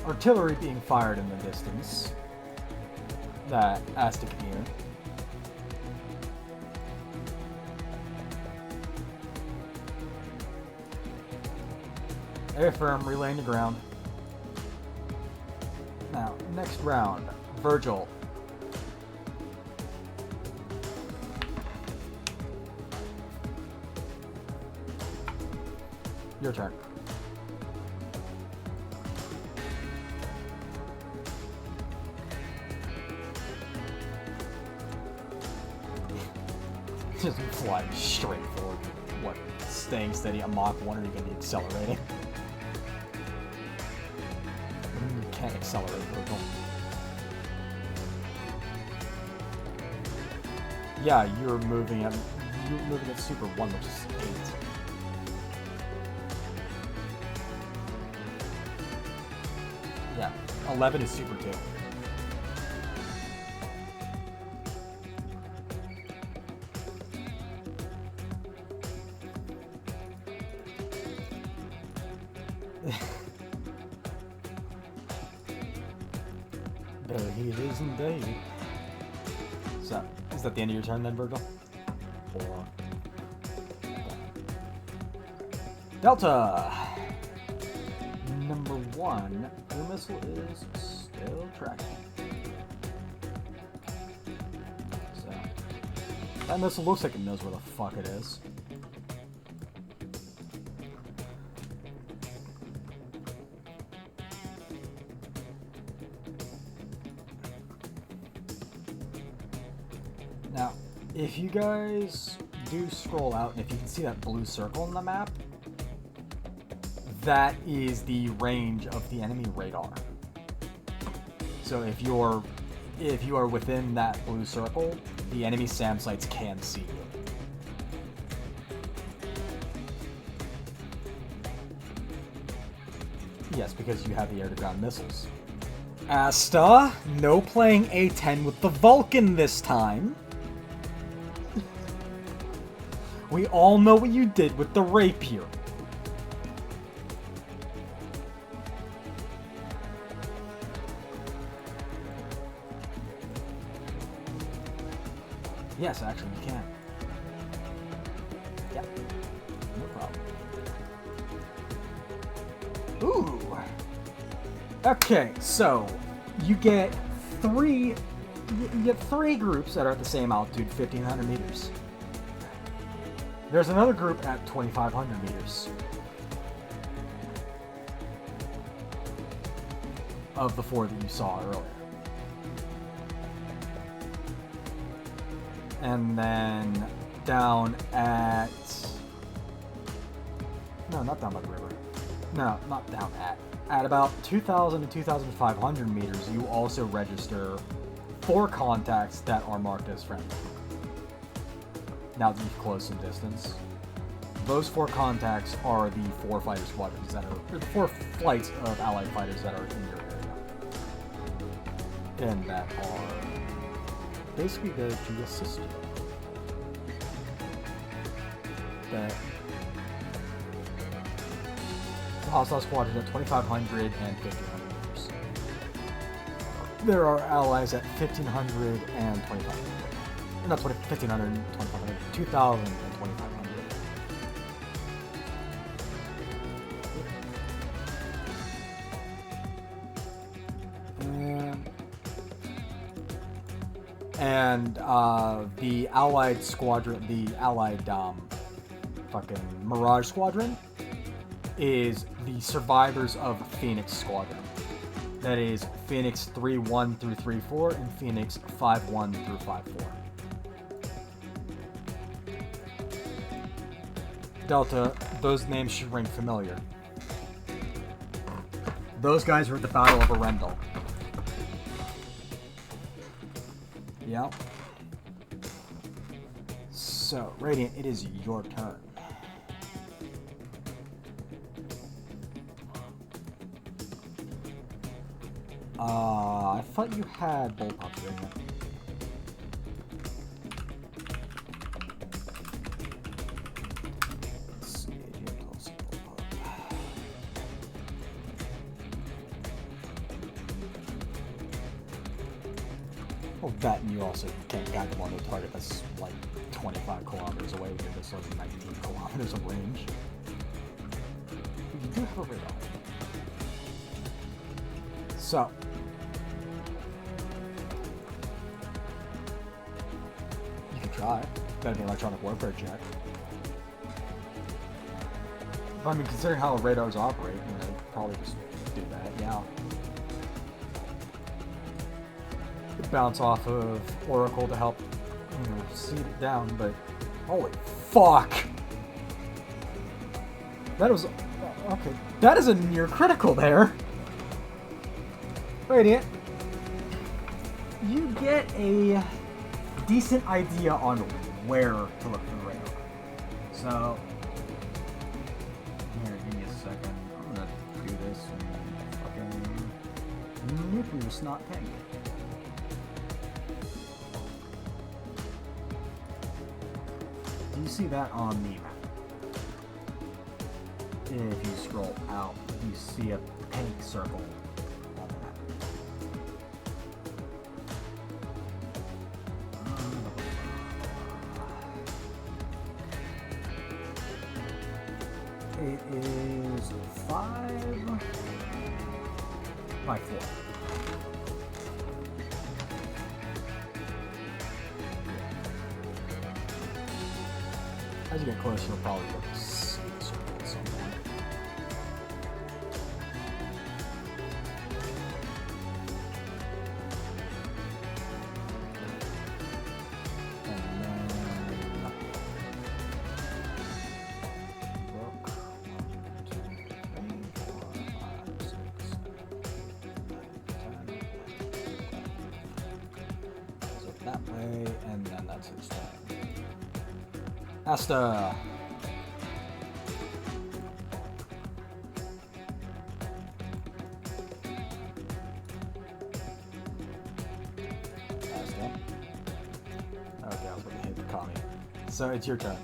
artillery being fired in the distance that has to come here. Air firm, relaying to ground. Now, next round, Virgil. Your turn. Just flying straight forward. What? Staying steady at Mach 1 or are you going to be accelerating? accelerate, Virgil. Yeah, you're moving at super 1, which is 8. Yeah, 11 is super 2. There he is indeed. So, is that the end of your turn then, Virgil? Or... Delta! Number 1, your missile is still tracking. So, that missile looks like it knows where the fuck it is. Now, if you guys do scroll out, and if you can see that blue circle on the map, that is the range of the enemy radar. So if you are within that blue circle, the enemy SAM sites can see you. Yes, because you have the air-to-ground missiles. Asta, no playing A10 with the Vulcan this time. We all know what you did with the Rapier. Yes, actually, you can. Yeah, no problem. Ooh. Okay, so you get three groups that are at the same altitude, 1,500 meters. There's another group at 2,500 meters. Of the 4 that you saw earlier. And then down at... No, not down by the river. No, not down at. At about 2,000 to 2,500 meters, you also register 4 contacts that are marked as friendly. Now that you've closed some distance. Those 4 contacts are the 4 fighter squadrons that are... Or the 4 flights of allied fighters that are in your area. And that are basically there to assist you. The hostile squadron at 2,500 and 1,500 meters. There are allies at 1,500 and 2,500. Not 1,500 and 2,500. 2,000 and 2,500. And the Allied squadron, the Allied fucking Mirage Squadron, is the survivors of Phoenix Squadron. That is Phoenix 3-1 through 3-4 and Phoenix 5-1 through 5-4. Delta, those names should ring familiar. Those guys were at the Battle of Hrrrngh. Yep. So, Radiant, it is your turn. I thought you had bullpups, didn't you? Let's see, let's see bullpup. Well, that and you also can't guide them on a target that's like 25 kilometers away with this like 19 kilometers of range. You do have a radar. So, you can try. Gotta be an electronic warfare check. I mean, considering how radars operate, you know, probably just do that, yeah. Bounce off of Oracle to help, you know, seed it down, but holy fuck! That was, okay, that is a near critical there! Radiant, you get a decent idea on where to look for the radar. So, here, give me a second. I'm gonna do this in fucking nuclear snot tank. Do you see that on the map? If you scroll out, you see a pink circle on the map. It is 5 by 4. As you get closer, you'll probably be able to see the circle at some point. And then look. 1, 2, 3, 4, 5, 6, 7, 8, 9, 10. So that way, and then that's his time. Asta. Asta. Okay, I was going to hit the commie. So it's your turn.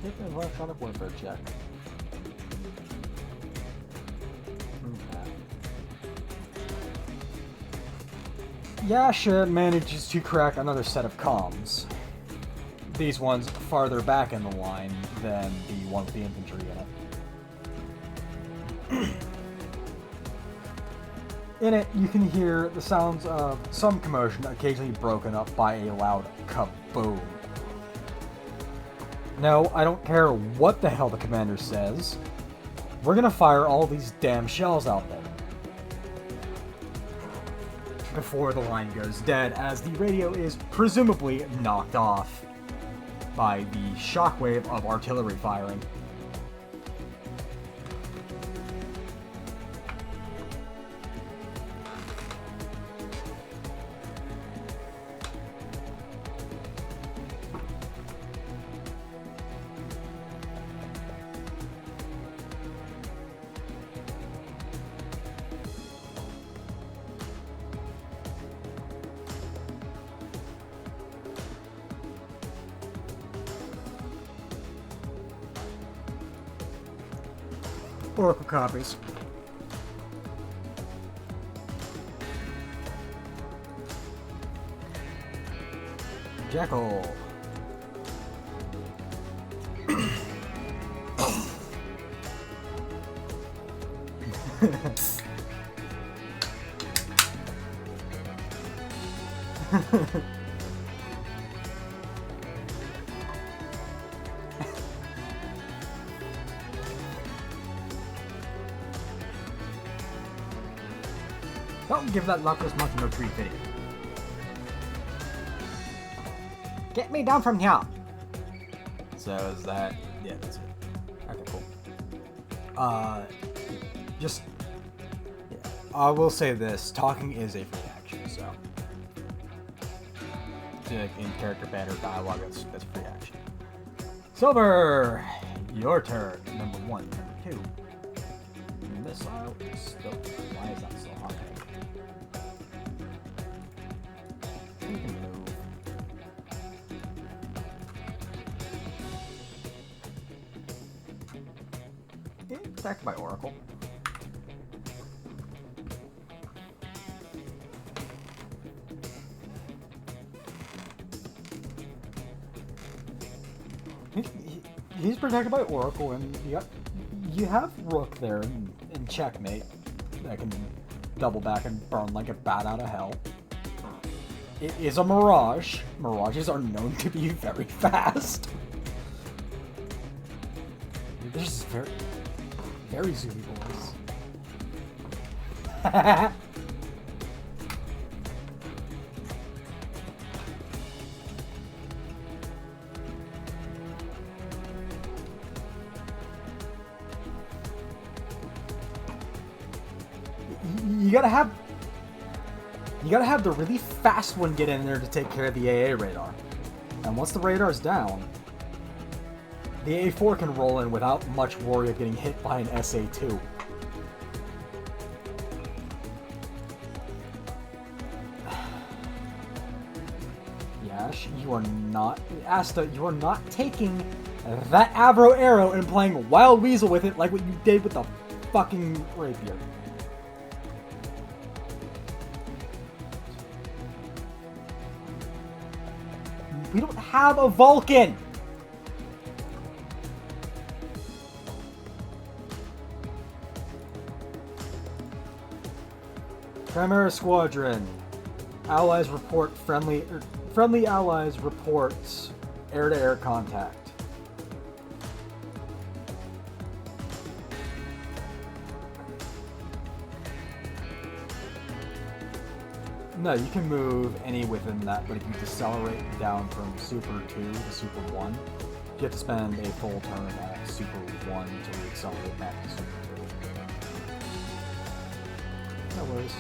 Take an electronic warfare check. Okay. Yasha manages to crack another set of comms. These ones farther back in the line than the one with the infantry in it. In it, you can hear the sounds of some commotion, occasionally broken up by a loud kaboom. No, I don't care what the hell the commander says. We're gonna fire all these damn shells out there. Before the line goes dead, as the radio is presumably knocked off by the shockwave of artillery firing. Oracle copies. Jackal. Don't give that luckless monkey no treat video. Get me down from here! So is that... yeah, that's it. Okay, cool. Just... yeah. I will say this, talking is a free action, so... in character banner dialogue, that's free action. Silver! Your turn. Number 1, number 2. Missile is still... why is that still hot? You can move. Attacked by Oracle. He's protected by Oracle, and you have Rook there in checkmate that can double back and burn like a bat out of hell. It is a Mirage. Mirages are known to be very fast. They're just very, very zoomy boys. You gotta have the really fast one get in there to take care of the AA radar. And once the radar's down, the A4 can roll in without much worry of getting hit by an SA2. Yash, you are not... Asta, you are not taking that Avro arrow and playing Wild Weasel with it like what you did with the fucking rapier. We don't have a Vulcan! Chimera Squadron. Allies report friendly allies reports air-to-air contact. No, you can move any within that, but if you decelerate down from Super 2 to Super 1, you have to spend a full turn at Super 1 to re-accelerate back to Super 2. No worries.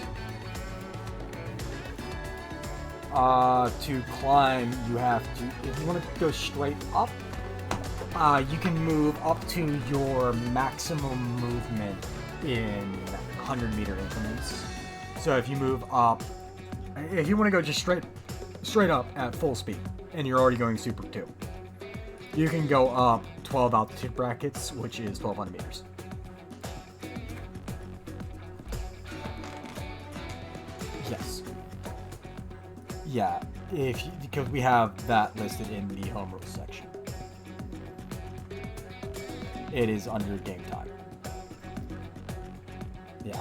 To climb, you have to, if you want to go straight up, you can move up to your maximum movement in 100-meter increments. So if you move up, if you want to go just straight up at full speed, and you're already going Super 2, you can go up 12 altitude brackets, which is 1,200 meters. Yes. Yeah, because we have that listed in the home rules section. It is under game time. Yeah.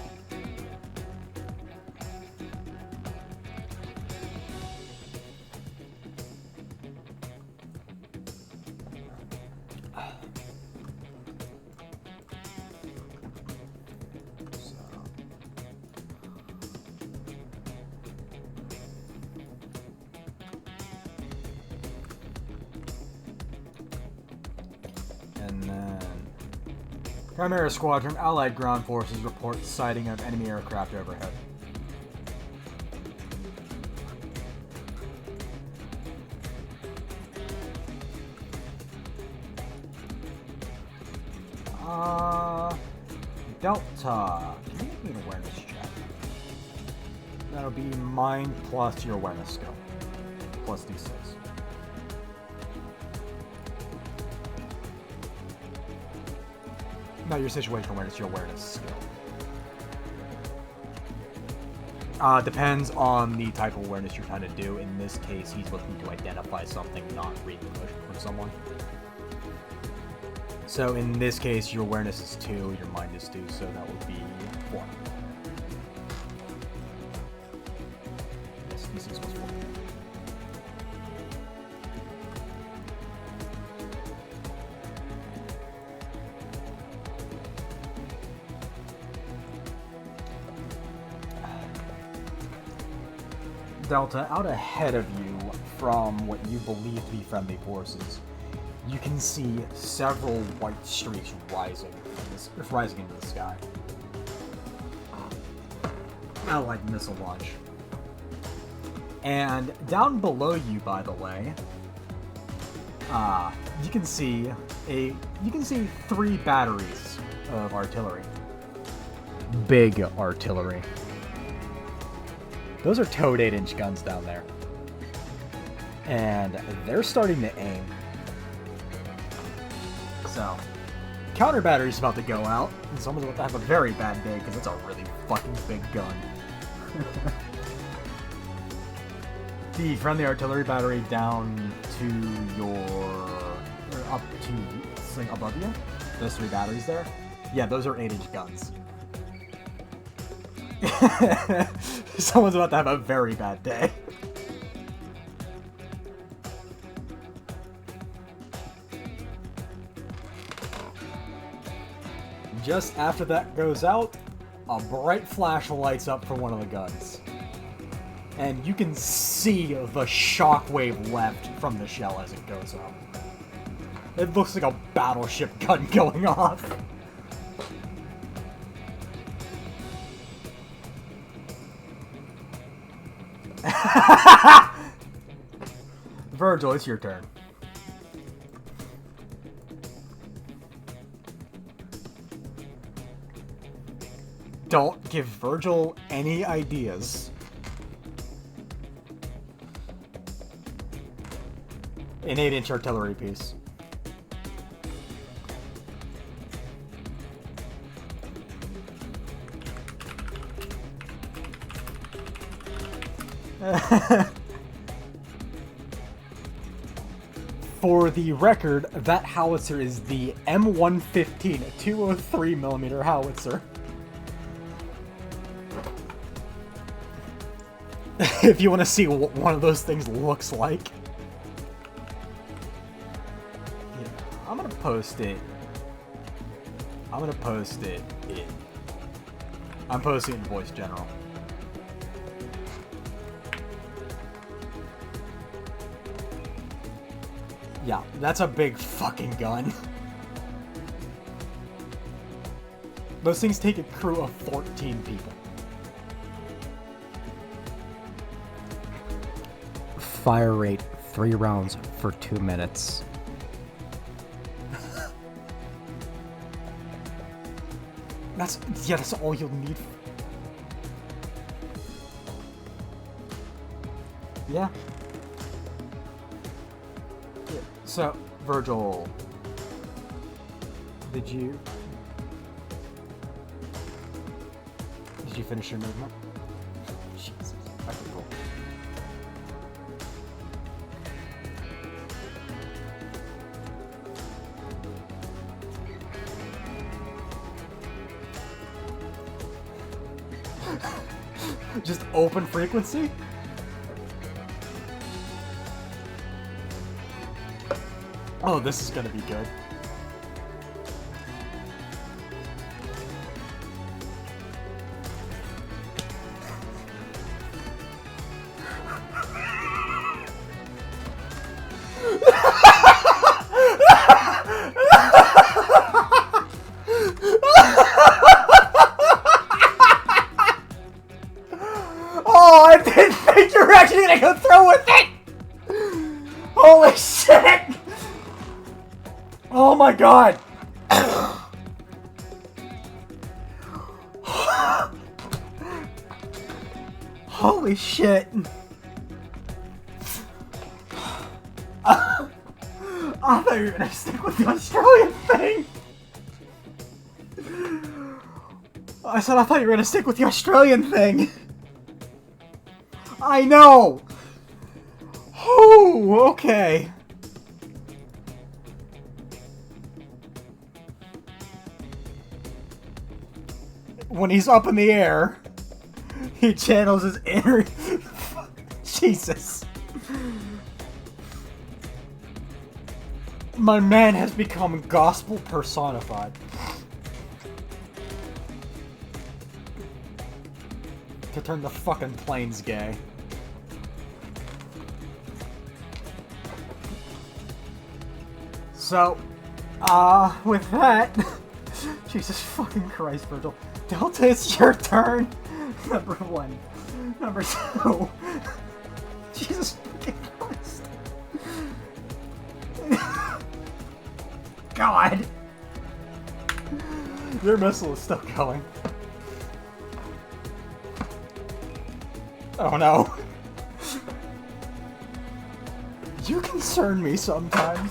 Chimera Squadron, Allied ground forces report sighting of enemy aircraft overhead. Delta, can you make me an awareness check? That'll be mine plus your awareness skill, plus D6. Not your situational awareness, your awareness skill. Depends on the type of awareness you're trying to do. In this case, he's looking to identify something, not read the motion from someone. So in this case, your awareness is 2, your mind is 2, so that would be 4. Yes, D6 was 4. Delta, out ahead of you from what you believe to be friendly forces, you can see several white streaks rising into the sky. Allied missile launch. And down below you, by the way, you can see 3 batteries of artillery. Big artillery. Those are towed 8-inch guns down there. And they're starting to aim. So, counter battery's about to go out, and someone's about to have a very bad day because it's a really fucking big gun. The friendly artillery battery down to up to above you. Those 3 batteries there. Yeah, those are 8-inch guns. Someone's about to have a very bad day. Just after that goes out, a bright flash lights up from one of the guns. And you can see the shockwave left from the shell as it goes up. It looks like a battleship gun going off. Virgil, it's your turn. Don't give Virgil any ideas. An 8-inch artillery piece. For the record, that howitzer is the M115 203mm howitzer. If you want to see what one of those things looks like. Yeah, I'm gonna post it. I'm posting it in voice general. Yeah, that's a big fucking gun. Those things take a crew of 14 people. Fire rate 3 rounds for 2 minutes. That's all you'll need. Yeah. So, Virgil, did you finish your movement? Jesus. Okay, cool. Just open frequency? Oh, this is gonna be good. Oh, I didn't think you were actually gonna go through with it! Holy shit! Oh my god! Holy shit! I thought you were gonna stick with the Australian thing! I thought you were gonna stick with the Australian thing! I know! Oh, okay. When he's up in the air, he channels his inner... Jesus. My man has become gospel personified. To turn the fucking planes gay. So, with that... Jesus fucking Christ, Virgil. Delta, it's your turn. Number 1. Number 2. Jesus fucking Christ. God. Your missile is still going. Oh no. You concern me sometimes.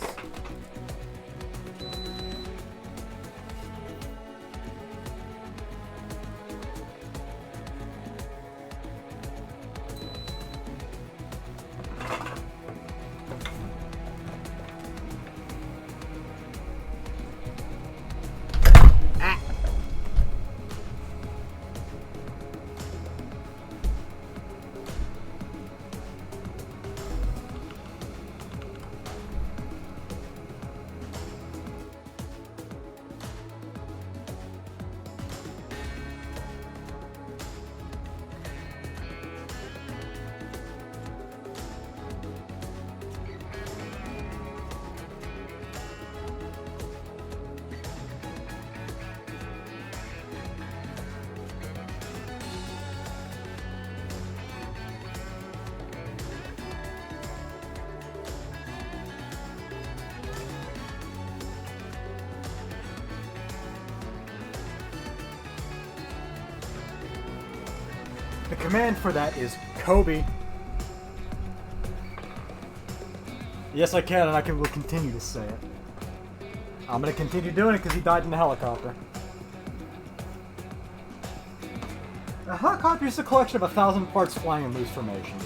The command for that is Kobe. Yes, I can, and will continue to say it. I'm gonna continue doing it because he died in the helicopter. A helicopter is a collection of 1,000 parts flying in loose formation.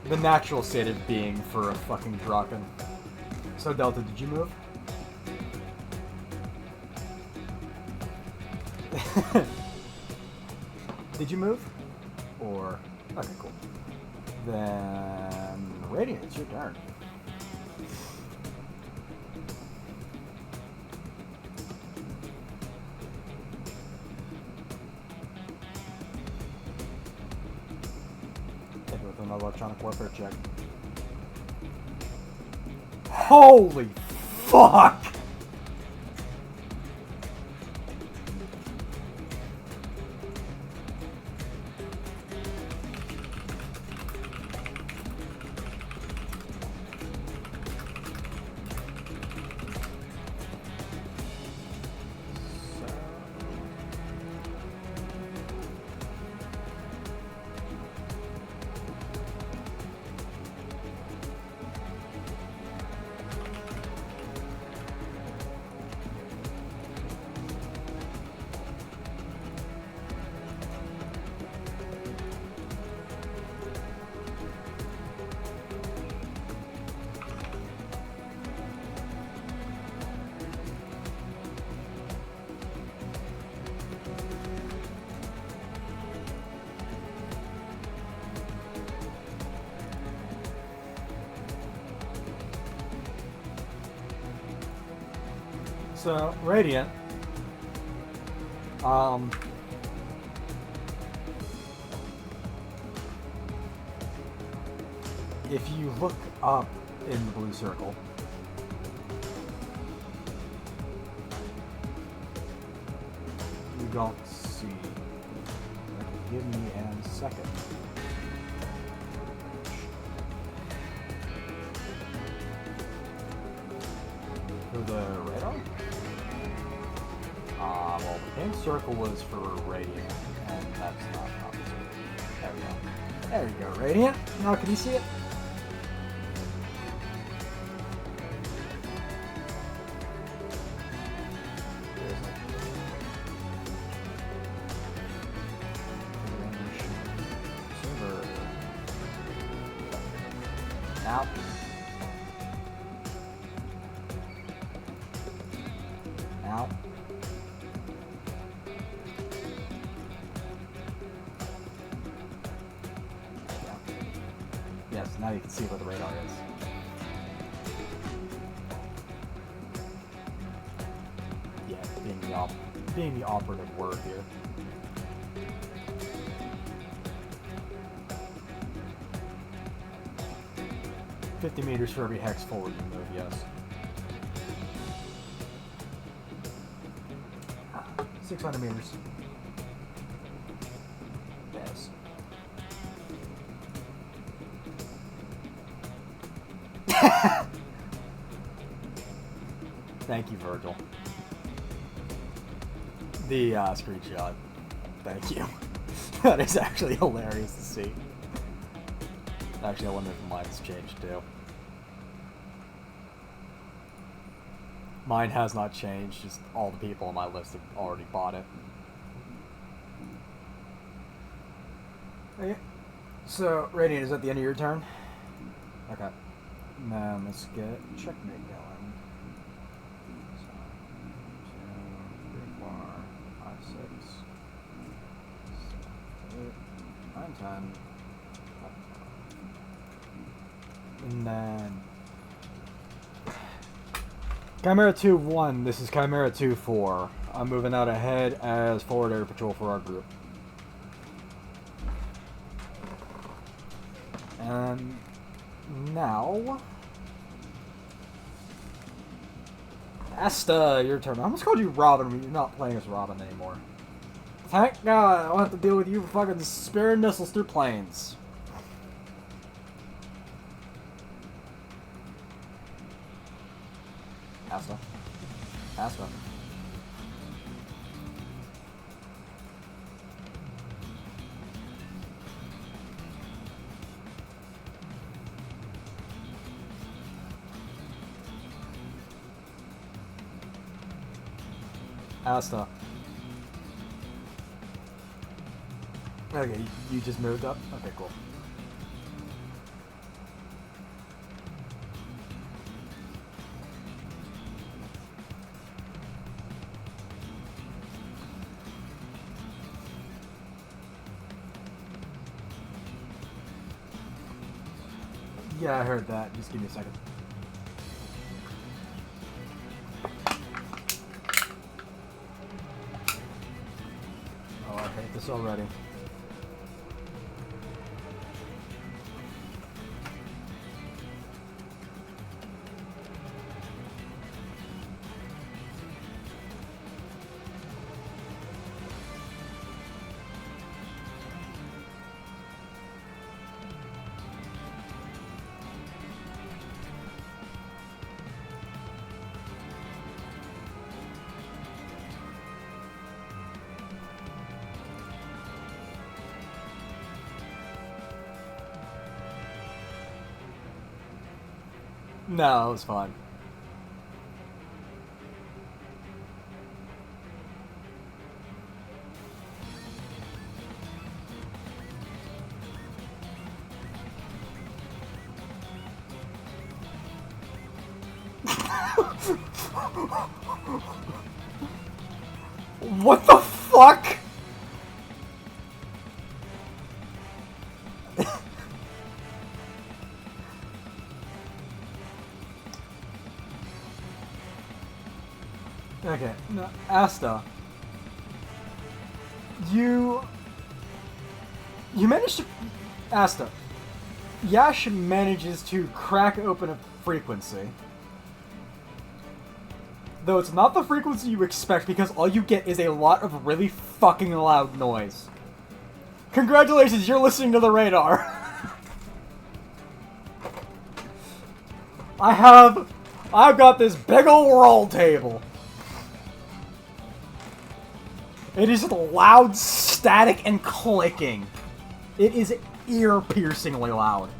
The natural state of being for a fucking Draken. So, Delta, did you move? Did you move? Or... Okay, cool. Then... Radiant, it's your turn. Hit with another electronic warfare check. Holy fuck! So, Radiant. If you look up in the blue circle, you don't see. Give me a second. For the radar? Well, the pink circle was for Radiant, and that's not obvious. There we go. There you go, Radiant. Now, can you see it? Now. Now. Yes, now you can see where the radar is. Yeah, being the operative word here. $50 meters for every hex forward you move, yes. 600 meters. Yes. Thank you, Virgil. The screenshot. Thank you. That is actually hilarious to see. Actually, I wonder if mine's changed too. Mine has not changed, just all the people on my list have already bought it. Okay. So, Radiant, is that the end of your turn? Okay. Now, let's get checkmate going. So, 2, 3, 4, 5, 6, 7, 8, 9, 10. And then Chimera 2-1, this is Chimera 2-4. I'm moving out ahead as forward air patrol for our group. And now Asta, your turn. I almost called you Robin, but you're not playing as Robin anymore. Thank God, I don't have to deal with you fucking sparing missiles through planes. Asta. Asta. Asta. Okay, you just moved up? Okay, cool. Yeah, I heard that. Just give me a second. Oh, I hate this already. No, it was fine. What the fuck? Okay, no, Asta. You managed to... Asta. Yash manages to crack open a frequency. Though it's not the frequency you expect because all you get is a lot of really fucking loud noise. Congratulations, you're listening to the radar. I've got this big old roll table. It is loud, static, and clicking. It is ear-piercingly loud.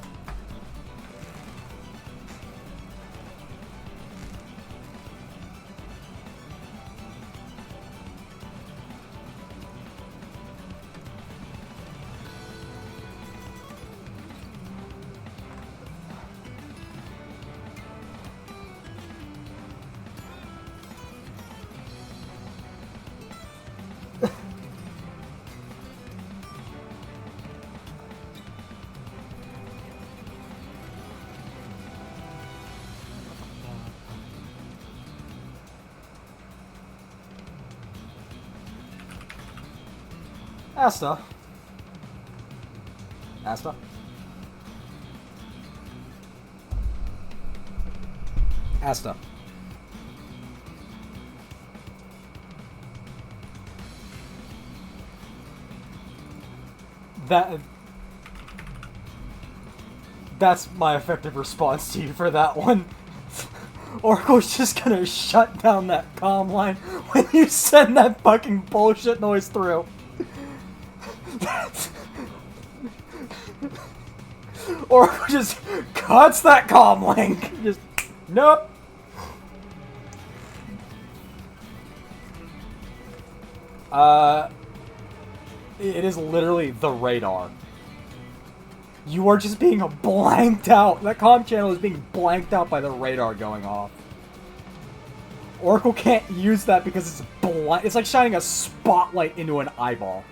Asta. Asta. Asta. That's my effective response to you for that one. Oracle's just gonna shut down that comm line when you send that fucking bullshit noise through. Oracle just cuts that comm link. Just, nope. It is literally the radar. You are just being blanked out. That comm channel is being blanked out by the radar going off. Oracle can't use that because it's blind. It's like shining a spotlight into an eyeball.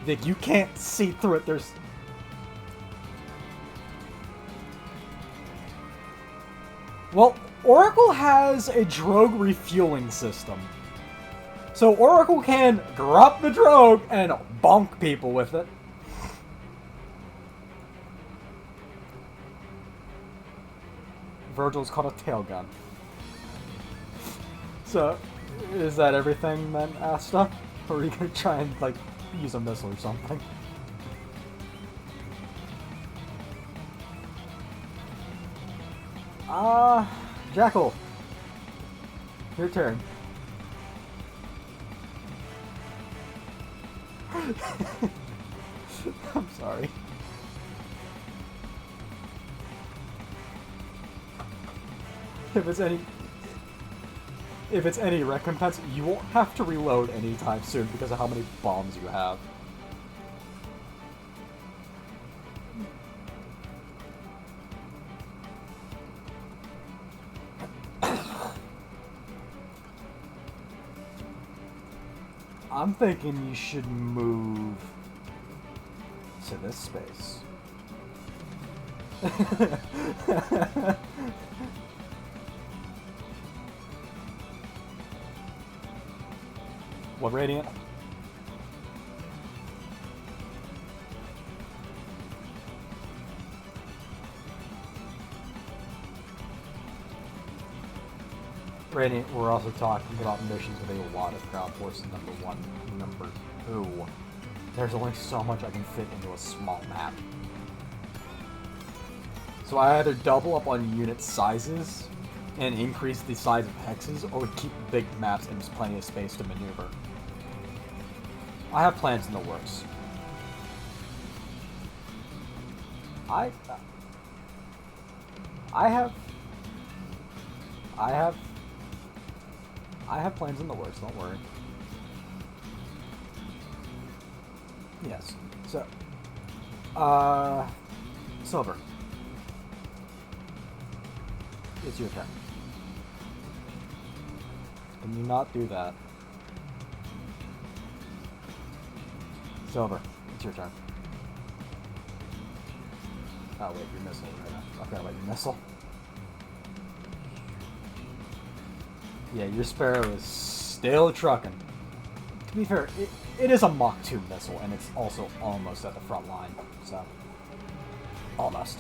Like, you can't see through it. There's... Well, Oracle has a drogue refueling system. So Oracle can drop the drogue and bonk people with it. Virgil's called a tail gun. So, is that everything then, Asta? Or are you gonna try and, like, use a missile or something? Jackal, your turn. I'm sorry. If it's any recompense, you won't have to reload anytime soon because of how many bombs you have. I'm thinking you should move to this space. What radiant? Radiant, we're also talking about missions with a lot of ground forces. Number 1. Number 2. There's only so much I can fit into a small map. So I either double up on unit sizes and increase the size of hexes, or we keep big maps and just plenty of space to maneuver. I have plans in the works. I have plans in the works, don't worry. Yes. So, Silver. It's your turn. Can you not do that? Silver, it's your turn. Oh wait, your missile. I forgot about your missile. Yeah, your Sparrow is still trucking. To be fair, it is a Mach 2 missile, and it's also almost at the front line, so... Almost.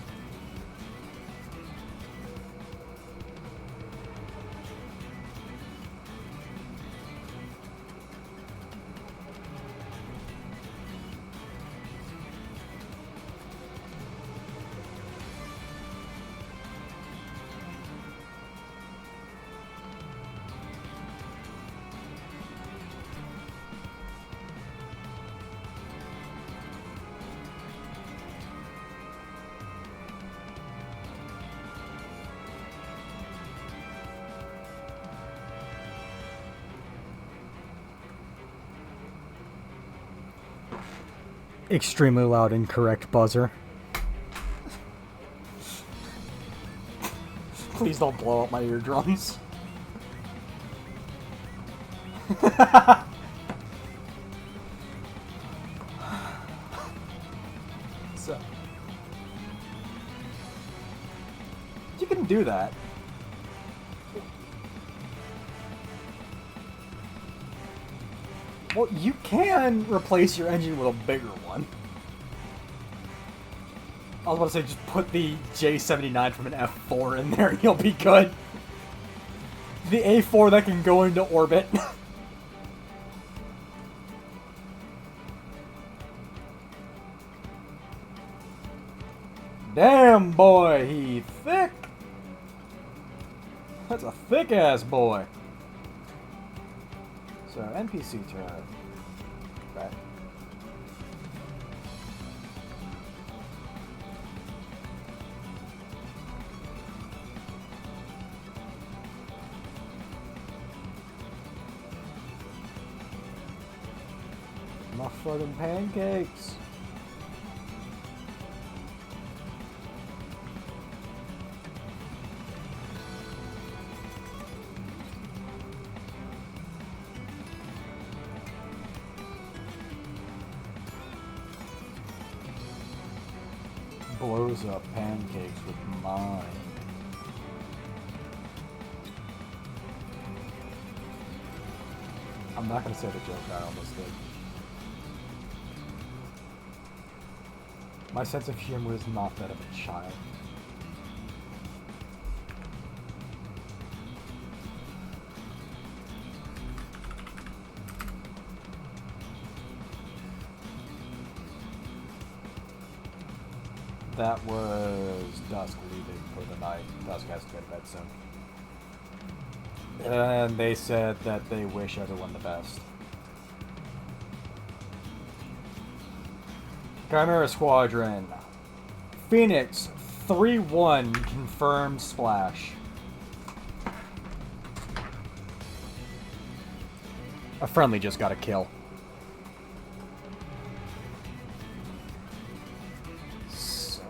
Extremely loud, incorrect buzzer. Please don't blow up my eardrums. So, you can do that. Well, you can replace your engine with a bigger one. I was about to say, just put the J79 from an F4 in there and you'll be good. The A4 that can go into orbit. Damn, boy, he thick. That's a thick-ass boy. So, NPC turn. Right. My fucking pancakes. Blows up pancakes with mine. I'm not gonna say the joke I almost did. My sense of humor is not that of a child. That was Dusk leaving for the night. Dusk has to go to bed soon. And they said that they wish everyone the best. Chimera Squadron. Phoenix 3-1 confirmed splash. A friendly just got a kill. So.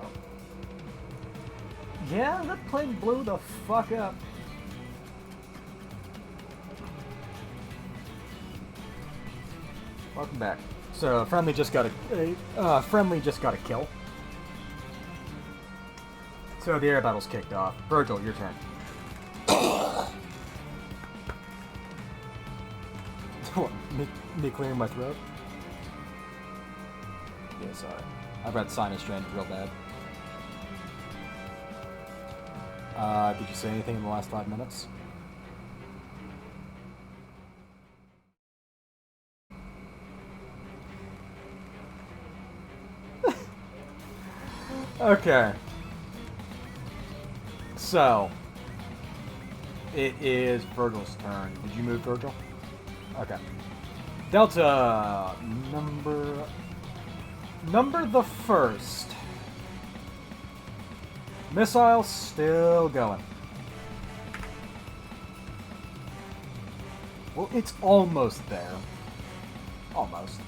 Yeah, that plane blew the fuck up. Welcome back. So friendly just got a kill. So the air battle's kicked off. Virgil, your turn. What, me clearing my throat? Yeah, sorry. I've got sinus strain real bad. Did you say anything in the last 5 minutes? Okay. So, it is Virgil's turn. Did you move, Virgil? Okay. Delta, number the first. Missile still going. Well, it's almost there. Almost.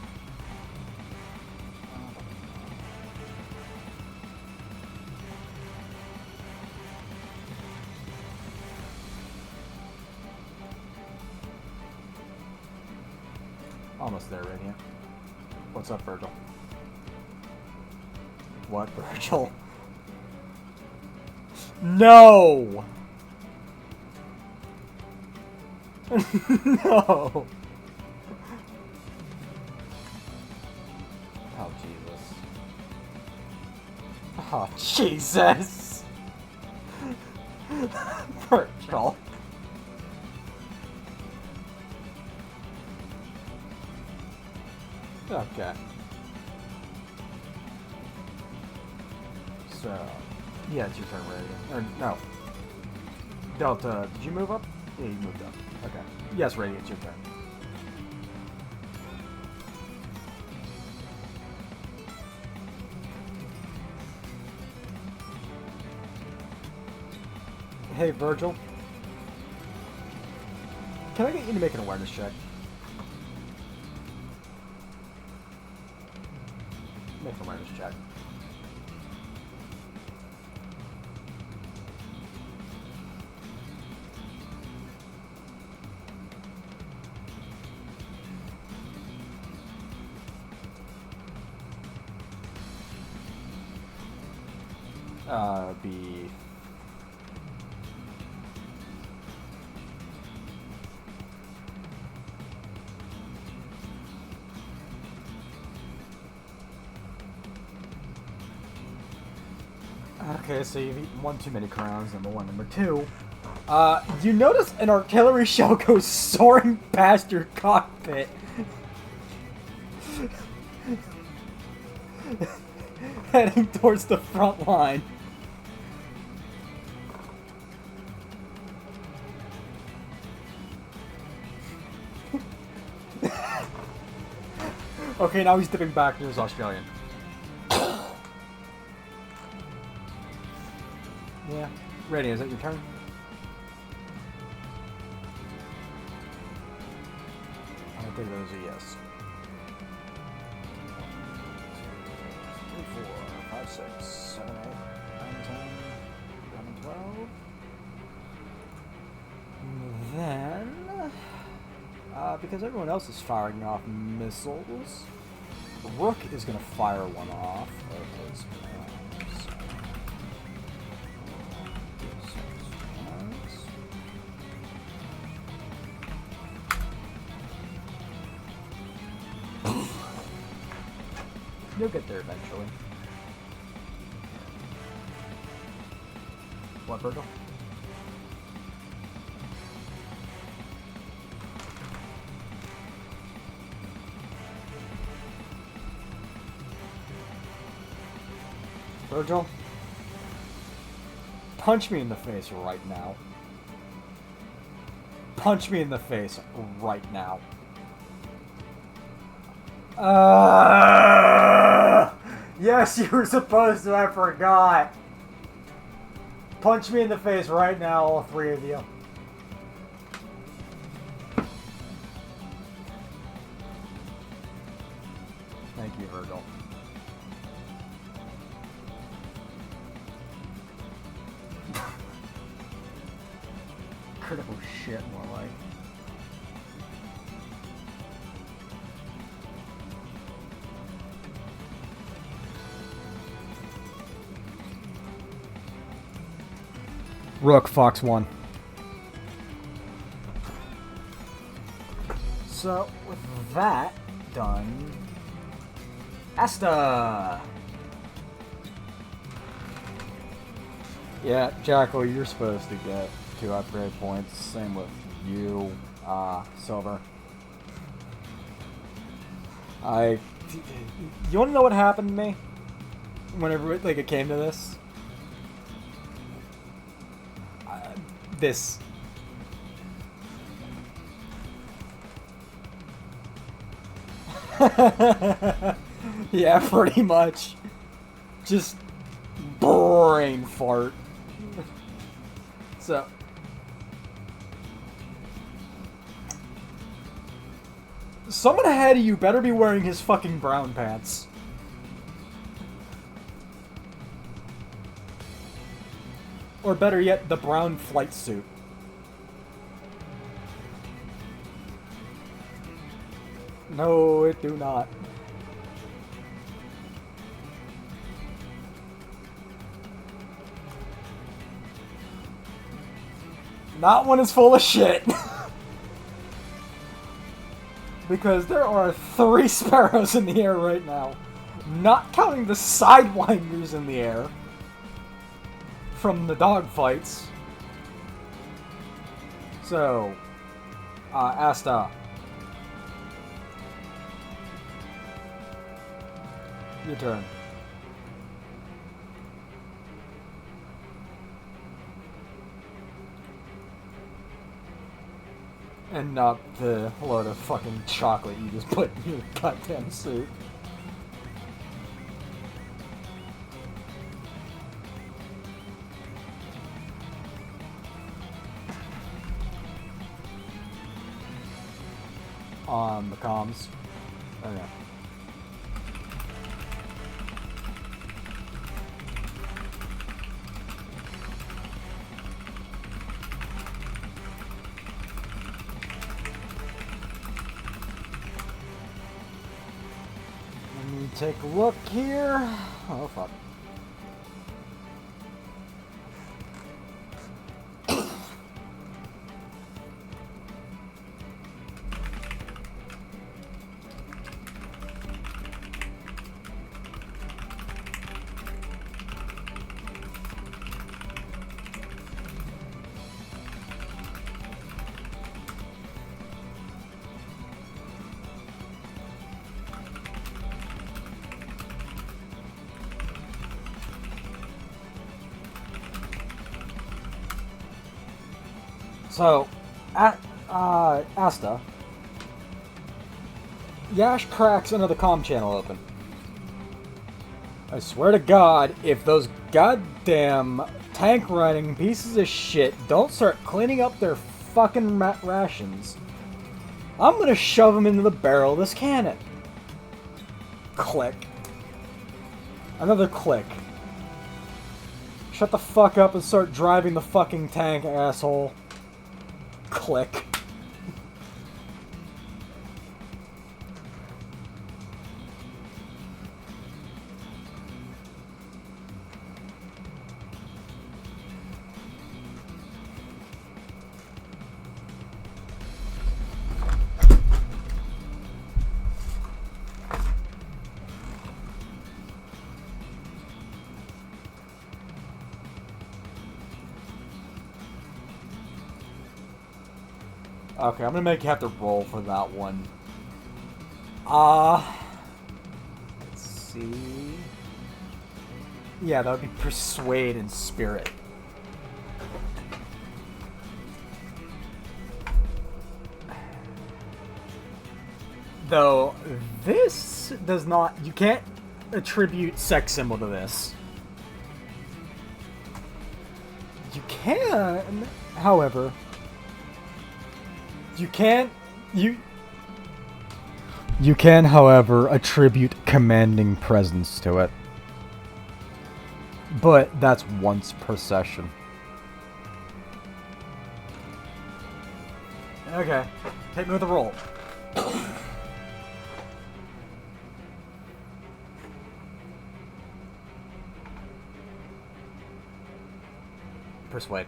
Almost there, Radiant. What's up, Virgil? What, Virgil? No! No! Oh, Jesus. Oh, Jesus! Virgil. Okay. So, yeah, it's your turn, Radiant. Or, no. Delta, did you move up? Yeah, you moved up. Okay. Yes, Radiant, it's your turn. Hey, Virgil. Can I get you to make an awareness check? Make an awareness check. Be... Okay, so you've eaten one too many crowns, number one. Number two, you notice an artillery shell goes soaring past your cockpit. Heading towards the front line. Okay, now he's dipping back to his Australian. Yeah. Ready, is that your turn? I think that was a yes. 1, 2, 3, 4, 5, 6, 7, 8, 9, 10, 11, 12. Then, because everyone else is firing off missiles, Rook is going to fire one off of his You'll get there eventually. What, Virgil? Virgil? Punch me in the face right now. punch me in the face right now. Yes, you were supposed to. I forgot. Punch me in the face right now, all three of you. Thank you, Hrrrngh. Critical shit, more like. Rook, Fox 1. So, with that done, Asta! Yeah, Jackal, you're supposed to get 2 upgrade points. Same with you, Silver. You want to know what happened to me? Whenever it came to this? This. Yeah, pretty much. Just brain fart. So. Someone ahead of you better be wearing his fucking brown pants. Or better yet, the brown flight suit. No, it do not. Not when it's full of shit. Because there are 3 sparrows in the air right now. Not counting the sidewinders in the air. From the dogfights. So, Asta. Your turn. And not the load of fucking chocolate you just put in your goddamn suit. On the comms. Okay. Let me take a look here. Oh, fuck. So, Asta, Yash cracks another comm channel open. I swear to God, if those goddamn tank riding pieces of shit don't start cleaning up their fucking rations, I'm gonna shove them into the barrel of this cannon. Click. Another click. Shut the fuck up and start driving the fucking tank, asshole. Click. Okay, I'm gonna make you have to roll for that one. Let's see. Yeah, that would be Persuade and Spirit. Though, this does not... You can't attribute sex symbol to this. You can, however... You can, however, attribute commanding presence to it. But that's once per session. Okay, hit me with a roll. Persuade.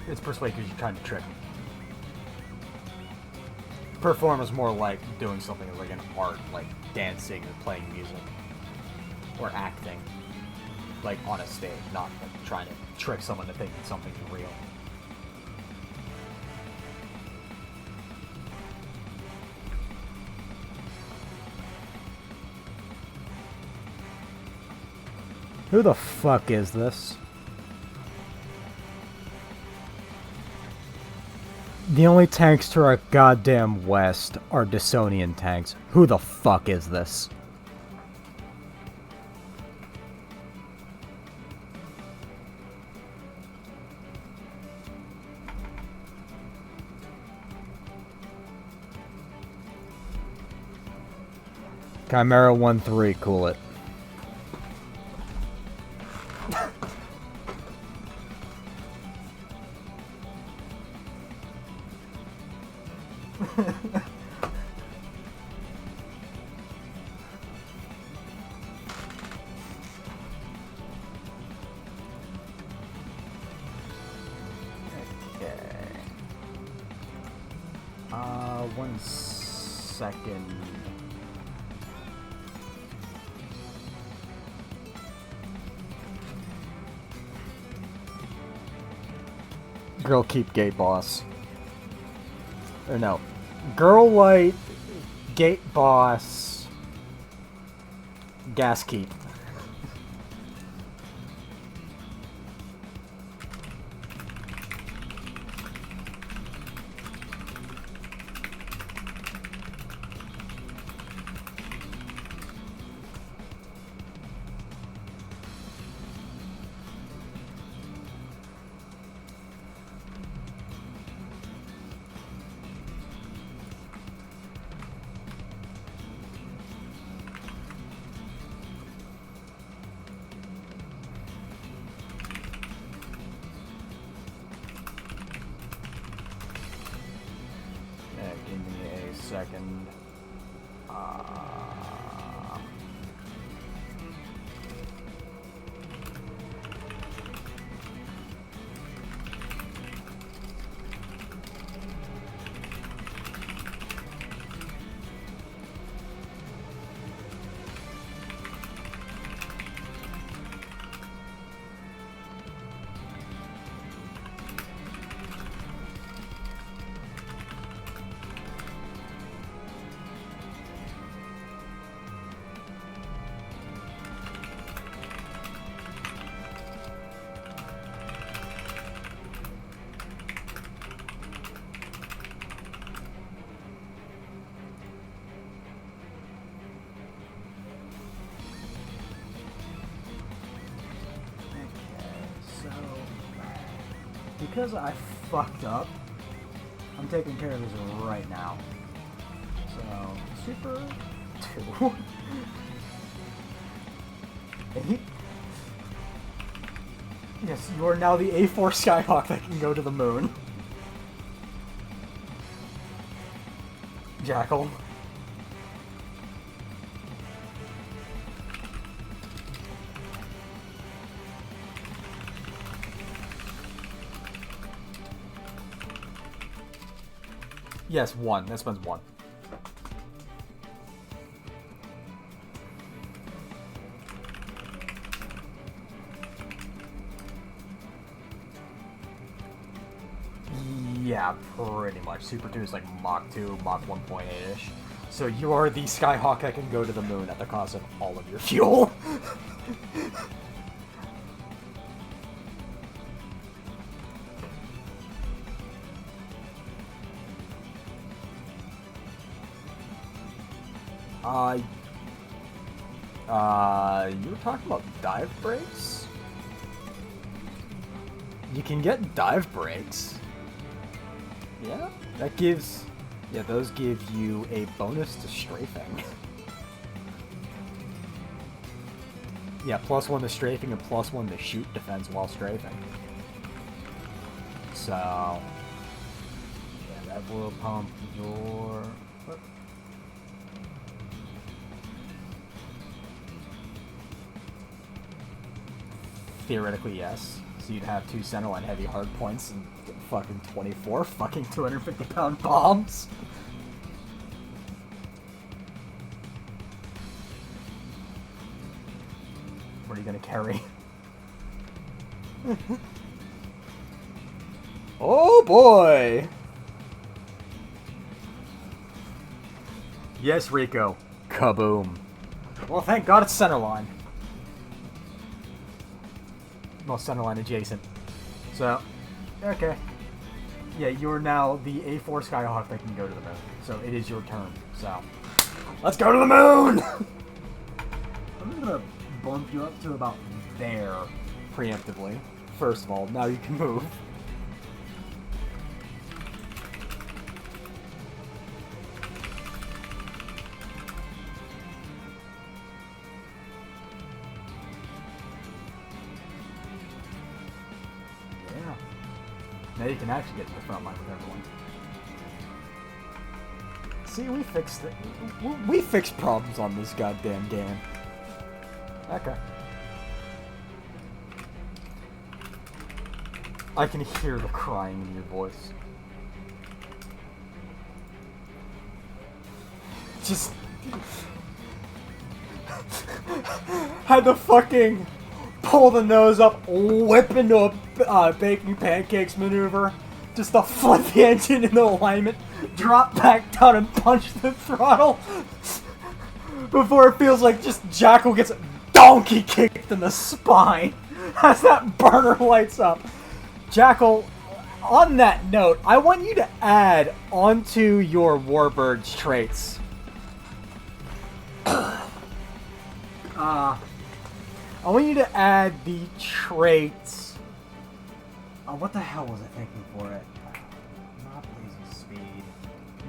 It's persuade because you're trying to trick me. Perform is more like doing something like an art, like dancing or playing music. Or acting. Like on a stage, not like trying to trick someone to thinking something's real. Who the fuck is this? The only tanks to our goddamn west are Dasonian tanks. Who the fuck is this? Chimera 1-3, cool it. Okay. 1 second. Girl keep gate boss. Or no. Girl light gate boss gas keep. Give me a second. Because I fucked up, I'm taking care of this right now. So, Super 2. Yes, you are now the A4 Skyhawk that can go to the moon. Jackal. Yes, 1. That spends 1. Yeah, pretty much. Super 2 is like Mach 2, Mach 1.8-ish. So you are the Skyhawk that can go to the moon at the cost of all of your fuel. You were talking about dive brakes? You can get dive brakes. Yeah, that gives... Yeah, those give you a bonus to strafing. Yeah, +1 to strafing and +1 to shoot defense while strafing. So... Yeah, that will pump your... Theoretically, yes. So you'd have 2 centerline heavy hard points and fucking 24 fucking 250-pound bombs. What are you gonna carry? Oh boy! Yes, Rico. Kaboom. Well, thank God it's centerline. Well, centerline adjacent. So, okay. Yeah, you're now the A4 Skyhawk that can go to the moon. So it is your turn. So, let's go to the moon! I'm gonna bump you up to about there, preemptively. First of all, now you can move. Now you can actually get to the front line with everyone. See, we fixed it. We fixed problems on this goddamn game. Okay. I can hear the crying in your voice. Just... had to fucking pull the nose up, whip into a baking pancakes maneuver, just to flip the engine into alignment, drop back down and punch the throttle before it feels like just Jackal gets donkey kicked in the spine as that burner lights up. Jackal, on that note, I want you to add onto your Warbirds traits. I want you to add the traits. Oh, what the hell was I thinking for it? Not blazing speed.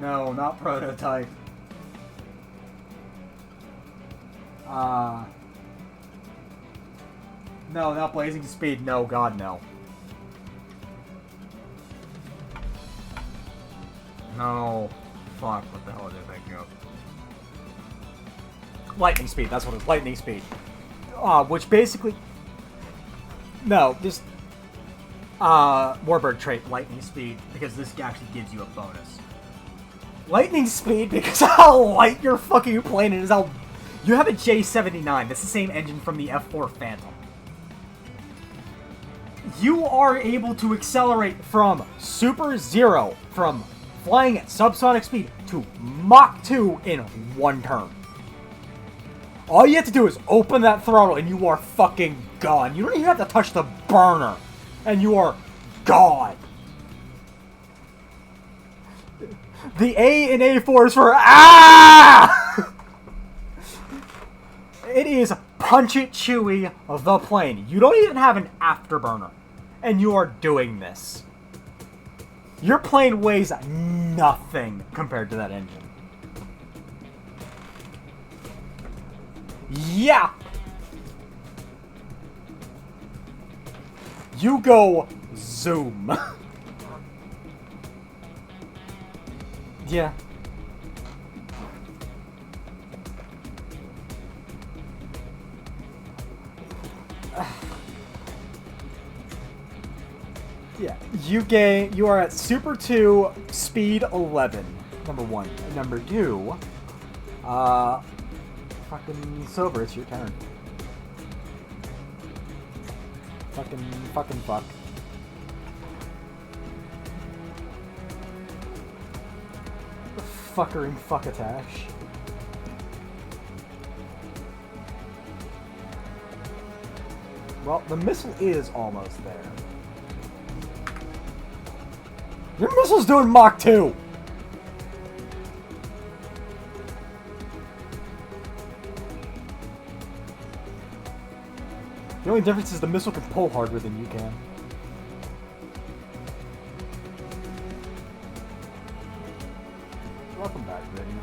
No, not prototype. No, not blazing speed. No, God, no. No. Fuck, what the hell was I thinking of? Lightning speed, that's what it is. Lightning speed. Which basically... No, just... Warbird trait, lightning speed, because this actually gives you a bonus. Lightning speed, because how light your fucking plane is, how... You have a J79, that's the same engine from the F4 Phantom. You are able to accelerate from Super Zero, from flying at subsonic speed, to Mach 2 in 1 turn. All you have to do is open that throttle and you are fucking gone. You don't even have to touch the burner. And you are gone. The A in A4 is for ah! It is punch it chewy of the plane. You don't even have an afterburner. And you are doing this. Your plane weighs nothing compared to that engine. Yeah! You go zoom. Yeah. Yeah, you are at Super 2, Speed 11, number 1. Number 2, fucking Silver, it's your turn. Fucking fuck. Fuckering fuckatash. Well, the missile is almost there. Your missile's doing Mach 2! The only difference is the missile can pull harder than you can. Welcome back, Radiant.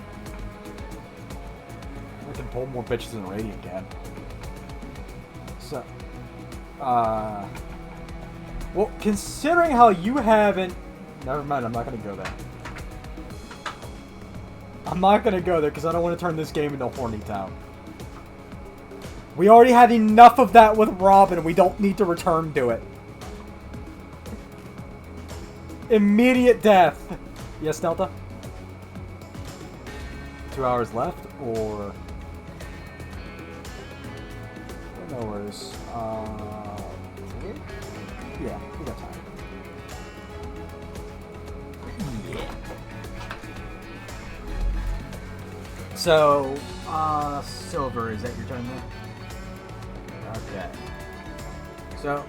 I can pull more bitches than Radiant can. So, well, considering how you haven't... Never mind, I'm not gonna go there. I'm not gonna go there because I don't want to turn this game into Horny Town. We already had enough of that with Robin. We don't need to return to it. Immediate death. Yes, Delta? 2 hours left, or... No worries. Yeah, we got time. Yeah. So, Silver, is that your turn there? Okay. So,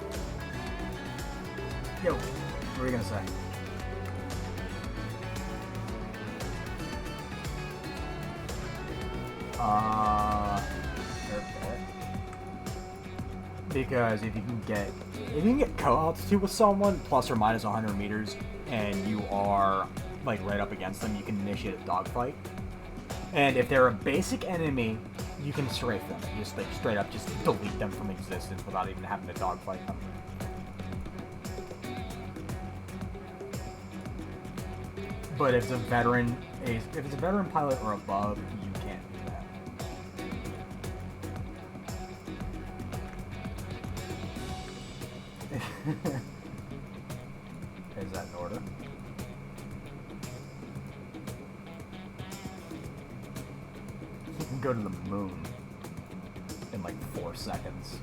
yo, what are you gonna say? Because if you can get co-altitude with someone plus or minus 100 meters, and you are like right up against them, you can initiate a dogfight. And if they're a basic enemy, you can strafe them. Just like straight up, just delete them from existence without even having to dogfight them. But if it's a veteran pilot or above, you can't do that. Is that in order? You can go to the moon in like 4 seconds.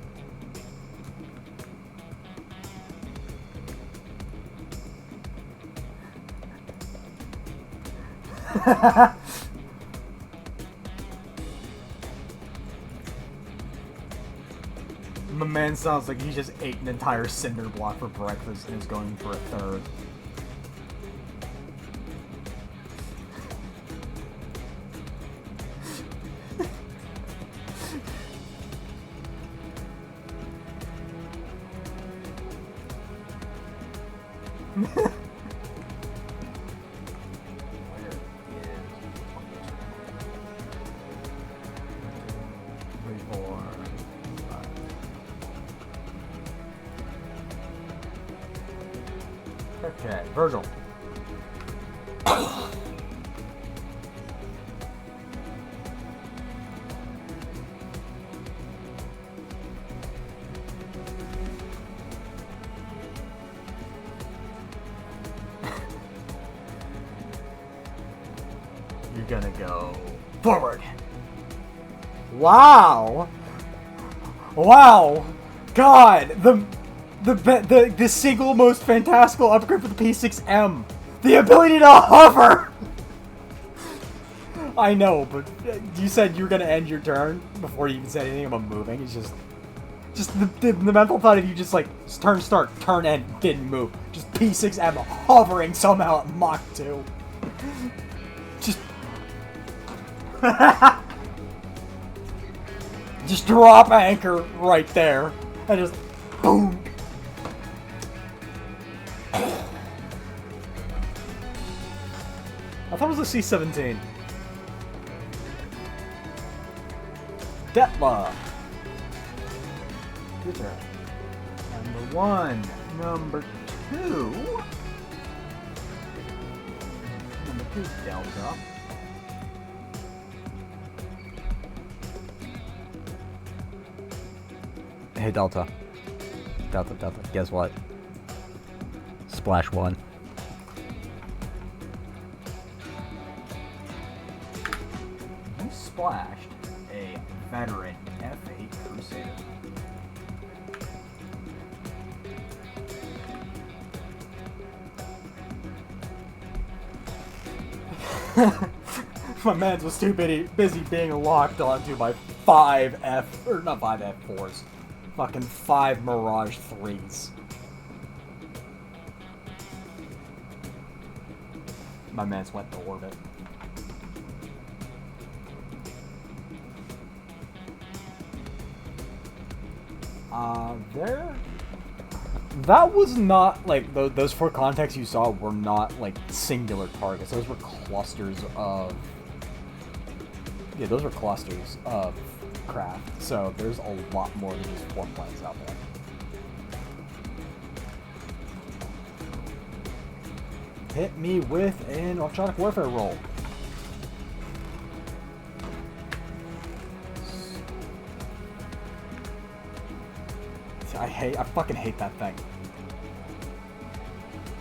My man sounds like he just ate an entire cinder block for breakfast and is going for a third. Okay, Virgil. You're gonna go forward. Wow! Wow! God! The single most fantastical upgrade for the P6M! The ability to hover! I know, but you said you were gonna end your turn before you even said anything about moving. It's just the mental thought of you just like, turn start, turn end, didn't move. Just P6M hovering somehow at Mach 2. Just... just drop anchor right there. And just... boom! I thought it was a C-17. Detla. Your turn. Number 1. Number 2. Number 2, Delta. Hey, Delta. Delta. Guess what? Splash 1. You splashed a veteran F8 Crusader. My man was too busy being locked onto by 5 F4s. Fucking 5 Mirage 3s. My man's went to orbit. There. That was not like those 4 contacts you saw were not like singular targets. Those were clusters of. Yeah, those were clusters of craft. So there's a lot more than just 4 planes out there. Hit me with an electronic warfare roll. I fucking hate that thing.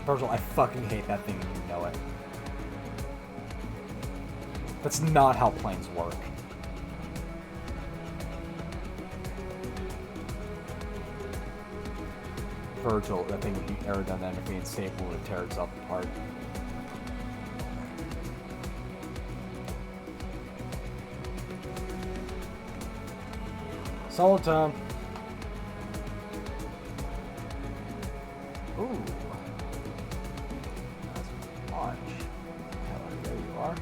Virgil, I fucking hate that thing and you know it. That's not how planes work. Virgil, that thing would be aerodynamically unstable when it tears itself apart. Solid time. Ooh. That's launch. There you are.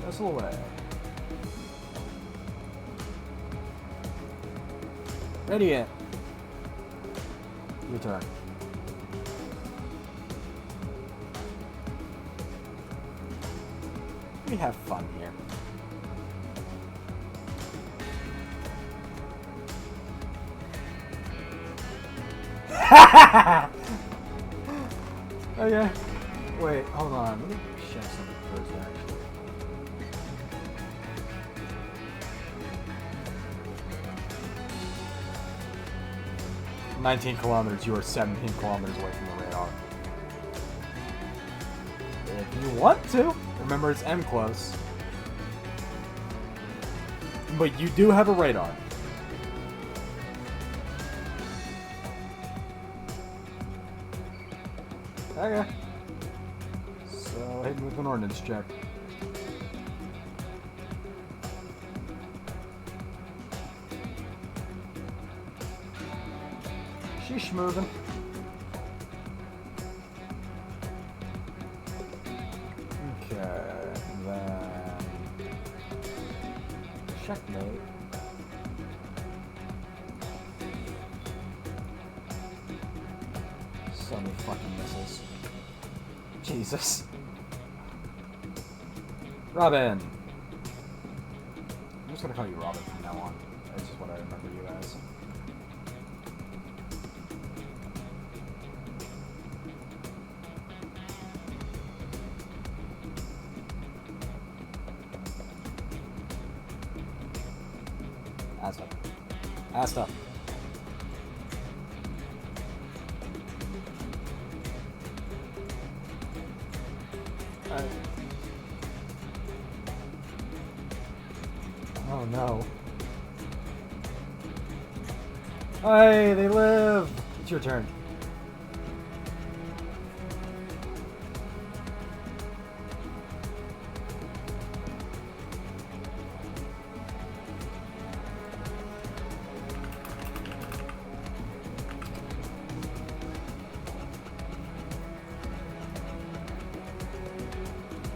Missile away. Radiant. Your turn. We have fun here. Oh yeah. Wait, hold on. Let me check something first, actually. "19 kilometers. You are 17 kilometers away from the radar. If you want to, remember it's M close. But you do have a radar. Okay. So, hit me with an ordnance check. Sheesh moving. Okay, then... checkmate. So many fucking missiles. Jesus. Robin! I'm just gonna call you Robin from now on. That's just what I remember you as. Asta. Asta. Oh no. Hey, they live! It's your turn.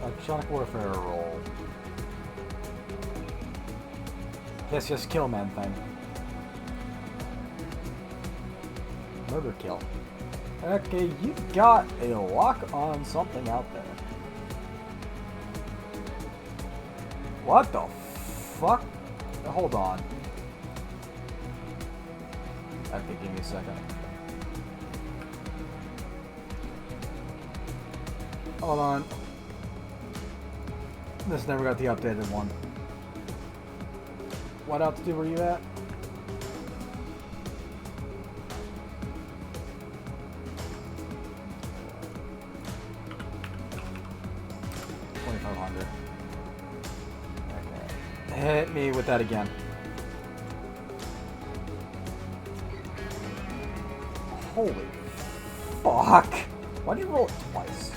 Electronic warfare roll. Yes, kill man thing. Murder kill. Okay, you got a lock on something out there. What the fuck? Hold on. Okay, give me a second. Hold on. This never got the updated one. What altitude were you at? Okay. Hit me with that again. Holy fuck! Why'd you roll it twice?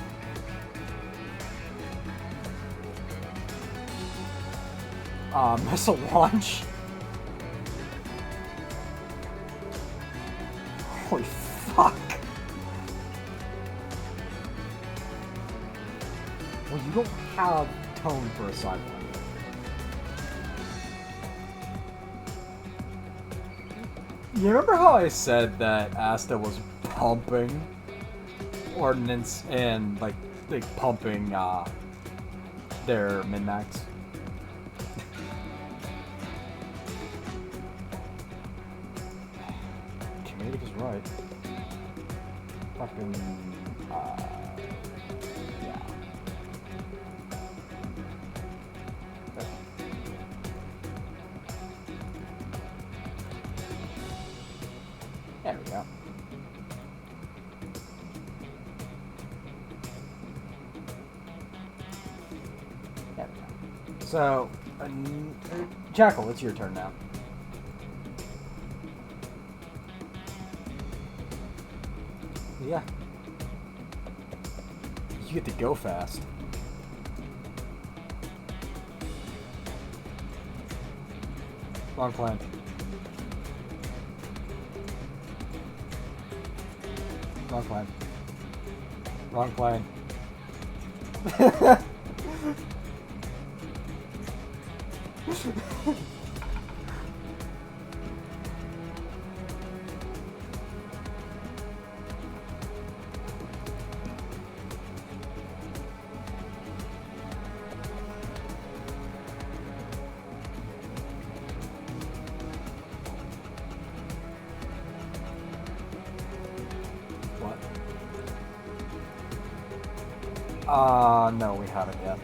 Missile launch. Holy fuck. Well, you don't have tone for a sideline. You remember how I said that Asta was pumping ordnance and like pumping their min-max? Comedic is right. Fucking yeah. There we go. There we go. So, Jackal, it's your turn now. Yeah. You get to go fast. Wrong plan. Wrong plan. Wrong plan. No, we haven't yet.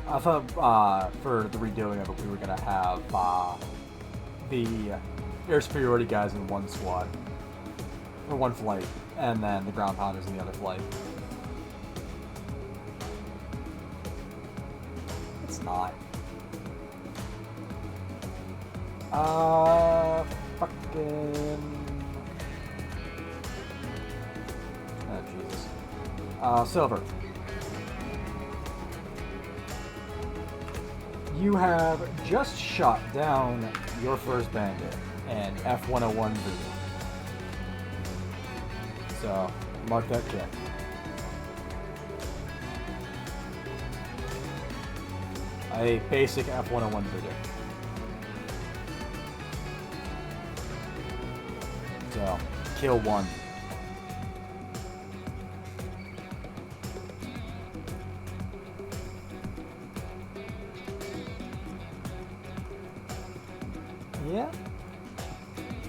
I thought for the redoing of it, we were gonna have the air superiority guys in one squad. Or one flight, and then the ground pounders in the other flight. It's not. Fucking... Oh, Jesus. Silver. You have just shot down your first bandit, and F101 Voodoo. So, mark that kill. A basic F101 Voodoo. So, kill one. Yeah.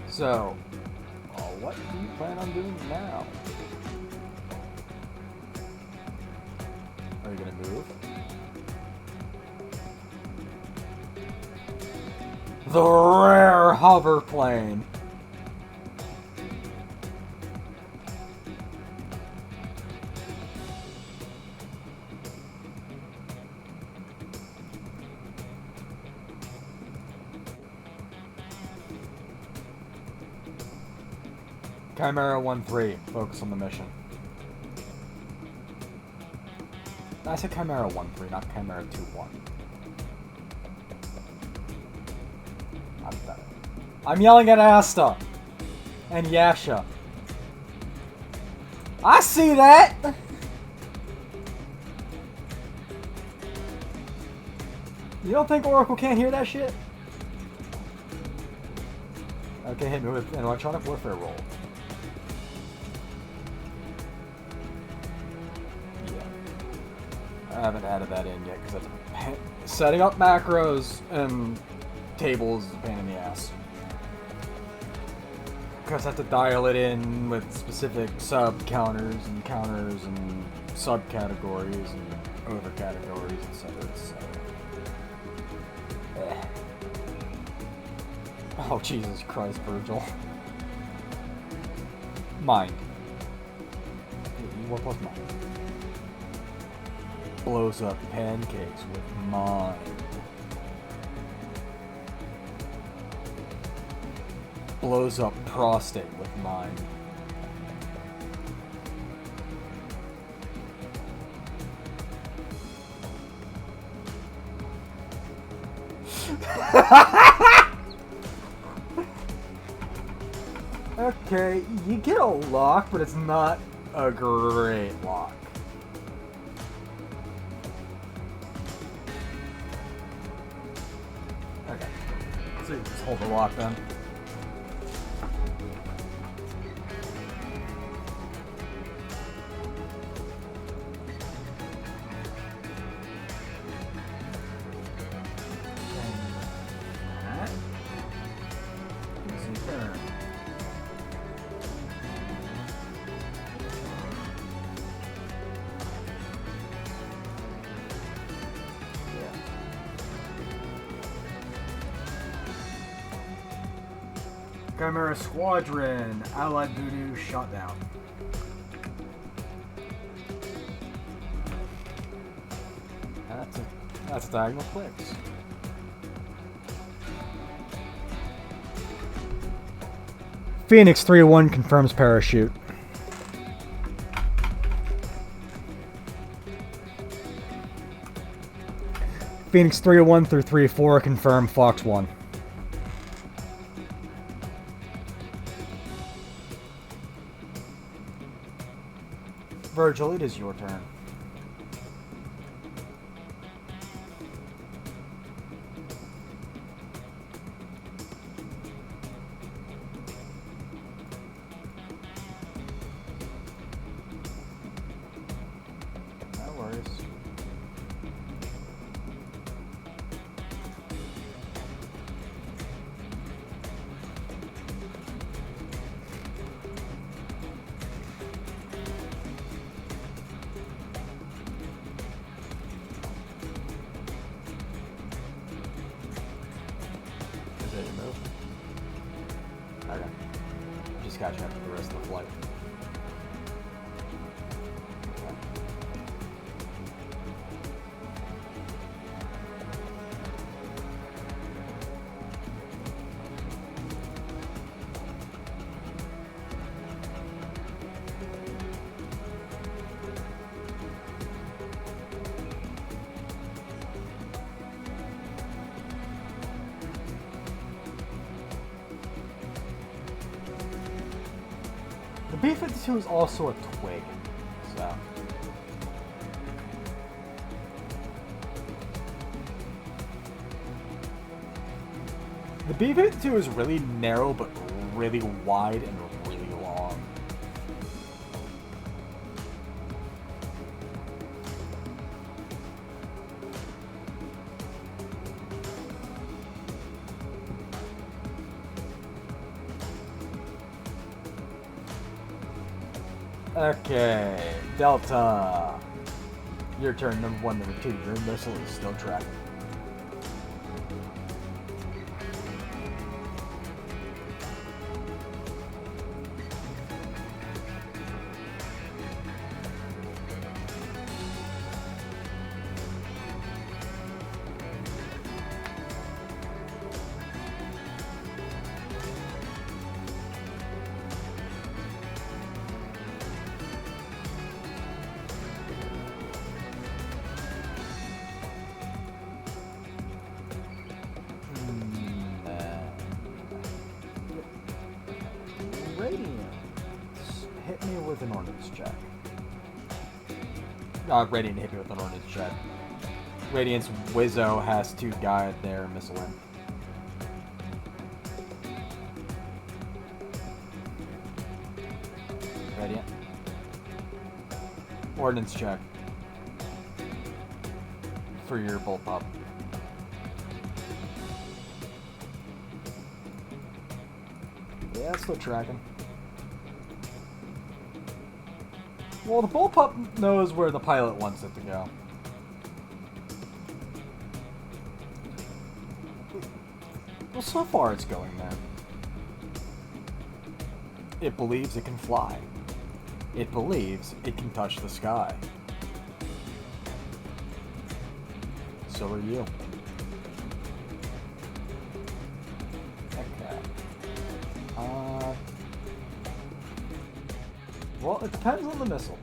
So, what do you plan on doing now? Are you gonna move? The rare hover plane. Chimera 1-3, focus on the mission. I said Chimera 1-3, not Chimera 2-1. I'm yelling at Asta and Yasha. I see that! You don't think Oracle can't hear that shit? Okay, hit me with an electronic warfare roll. I haven't added that in yet because that's setting up macros and tables is a pain in the ass. Because I have to dial it in with specific sub counters and subcategories and over categories, etc. etc. Oh Jesus Christ, Virgil! Mind. What plus mind? Blows up pancakes with mind. Blows up prostate with mind. Okay, you get a lock, but it's not a great lock. Okay, so you just hold the lock then. Chimera Squadron, Allied Voodoo shot down. That's a diagonal clicks. Phoenix 3-1 confirms parachute. Phoenix 3-1 through 3-4 confirm Fox 1. Virgil, it is your turn. No worries. Is that your move? Okay. Just catching up to the rest of the flight. Okay. The B-52 is also a twig, so... The B-52 is really narrow, but really wide and really long. Okay, Delta. Your turn, number 1, number 2. Your missile is still tracking. Hit me with an ordnance check. Radiant hit me with an ordnance check. Radiant's Wizzo has to guide their missile in. Radiant. Ordnance check. For your bullpup. Yeah, it's still tracking. Well, the bullpup knows where the pilot wants it to go. Well, so far it's going there. It believes it can fly. It believes it can touch the sky. So are you. Okay. Well, it depends on the missile.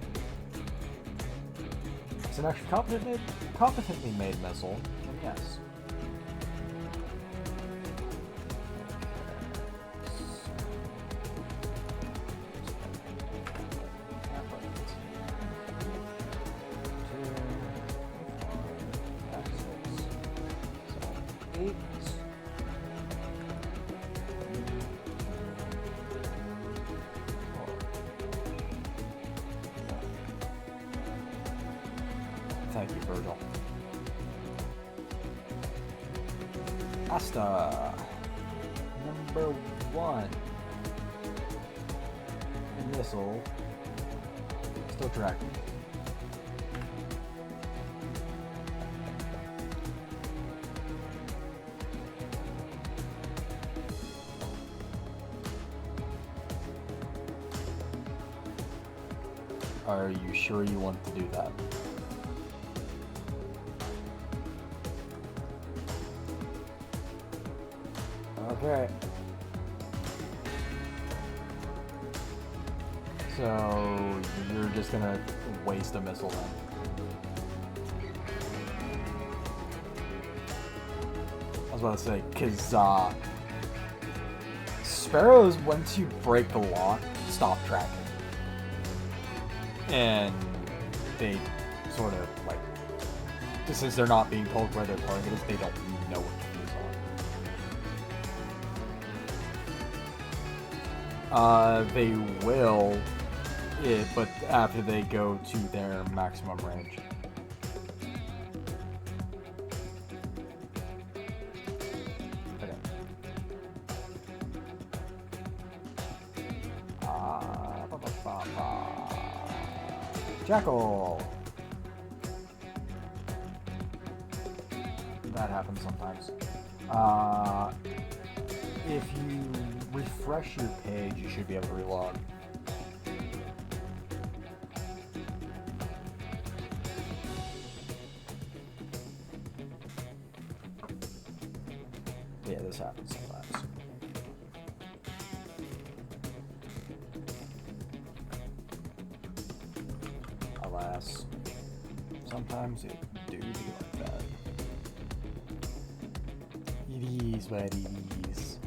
If it's an actually competently made missile, then yes. Thank you, Virgil. Asta. Number 1. Missile. Still tracking. Are you sure you want to do that? Okay. So you're just gonna waste a missile then. I was about to say, cause sparrows, once you break the lock, stop tracking. And they sort of like, since they're not being told where their target is, they don't know what to use on. They will, but after they go to their maximum range. Okay. Jackal! That happens sometimes. If you refresh your page, you should be able to relog. Yeah, this happens sometimes. Alas, sometimes it do be like that. It is what it is.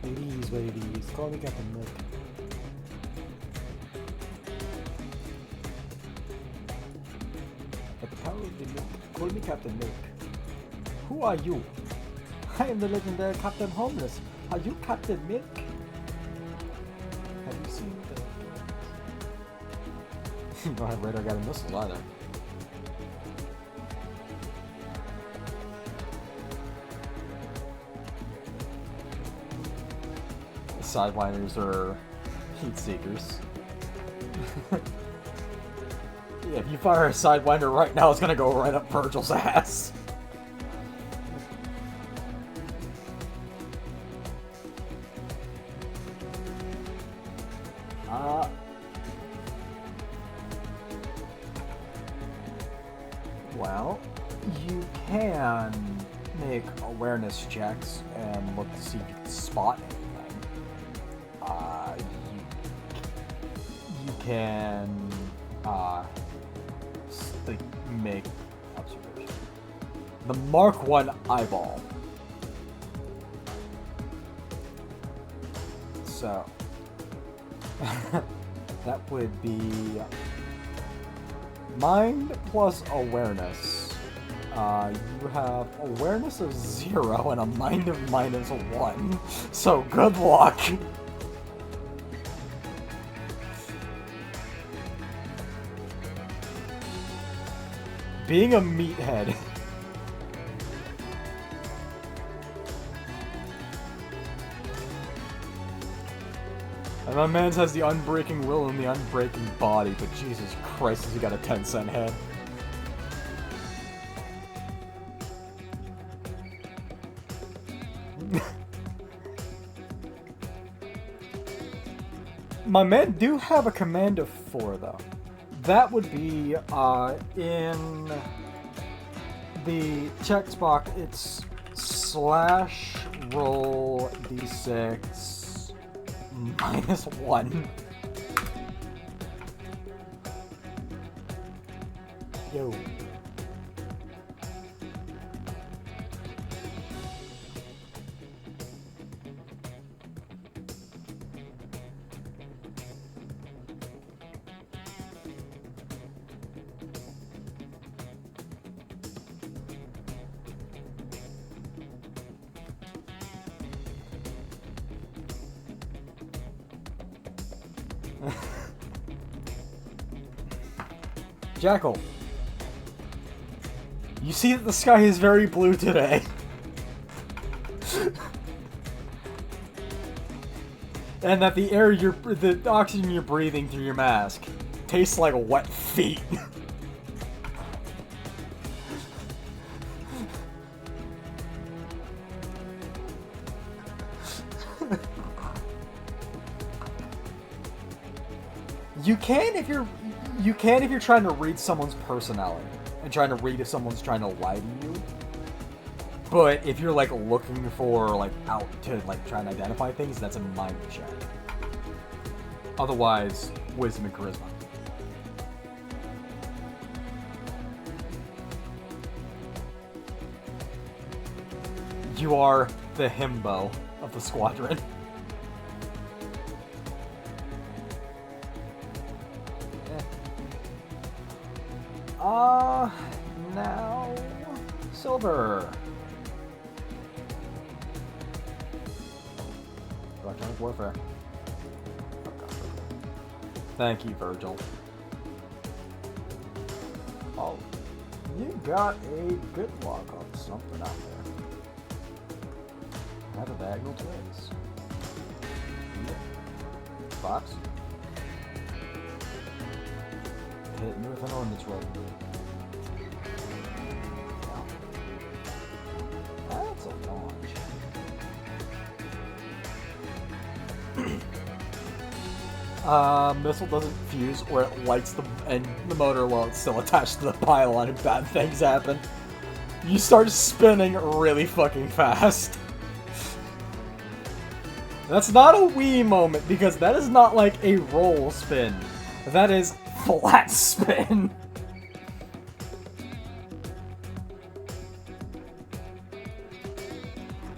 It is what it is. Call me Captain Milk. At the power of the milk, call me Captain Milk. Who are you? I am the legendary Captain Homeless. Are you Captain Milk? Have you seen the... My radar got a missile either. The Sidewinders are heat seekers. Yeah, if you fire a Sidewinder right now, it's gonna go right up Virgil's ass. Well, you can make awareness checks and look to see if you can spot anything. You can make observation. The Mark 1 eyeball. So that would be mind plus awareness. You have awareness of 0 and a mind of -1. So good luck. Being a meathead. And my man has the unbreaking will and the unbreaking body, but Jesus Christ, has he got a 10-cent head. My men do have a command of 4, though. That would be, in the text box, it's /roll d6 -1. Yo. Jackal. You see that the sky is very blue today. And that the oxygen you're breathing through your mask tastes like wet feet. You can if you're trying to read someone's personality and trying to read if someone's trying to lie to you. But if you're like looking for like out to like try and identify things, that's a mind check. Otherwise, wisdom and charisma. You are the himbo of the squadron. Now... Silver. Electronic warfare. Thank you, Virgil. Oh, you got a good log of something out there. Have a diagonal twins. Fox. Hit me with an ordnance roll. That's a launch. Missile doesn't fuse, or it lights the motor while it's still attached to the pylon, and bad things happen. You start spinning really fucking fast. That's not a Wii moment, because that is not like a roll spin. That is flat spin.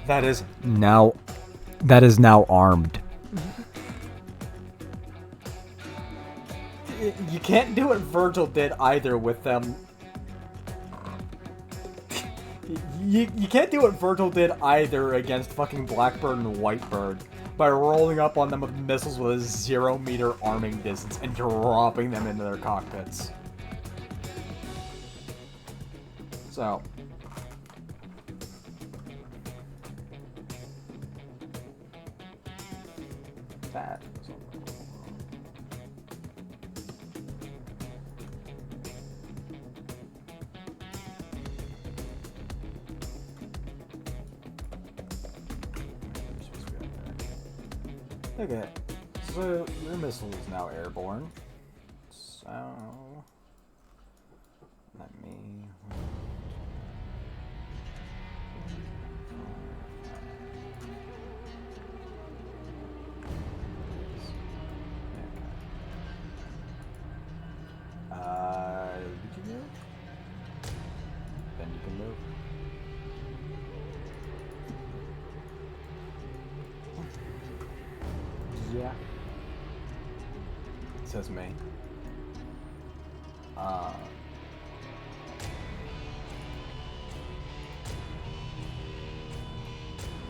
That is now armed. You can't do what Virgil did either with them. You can't do what Virgil did either against fucking Blackbird and Whitebird by rolling up on them with missiles with a 0-meter arming distance and dropping them into their cockpits. So. That. Okay, so your missile is now airborne. So let me. Did you move? Then you can move. Yeah. It says me.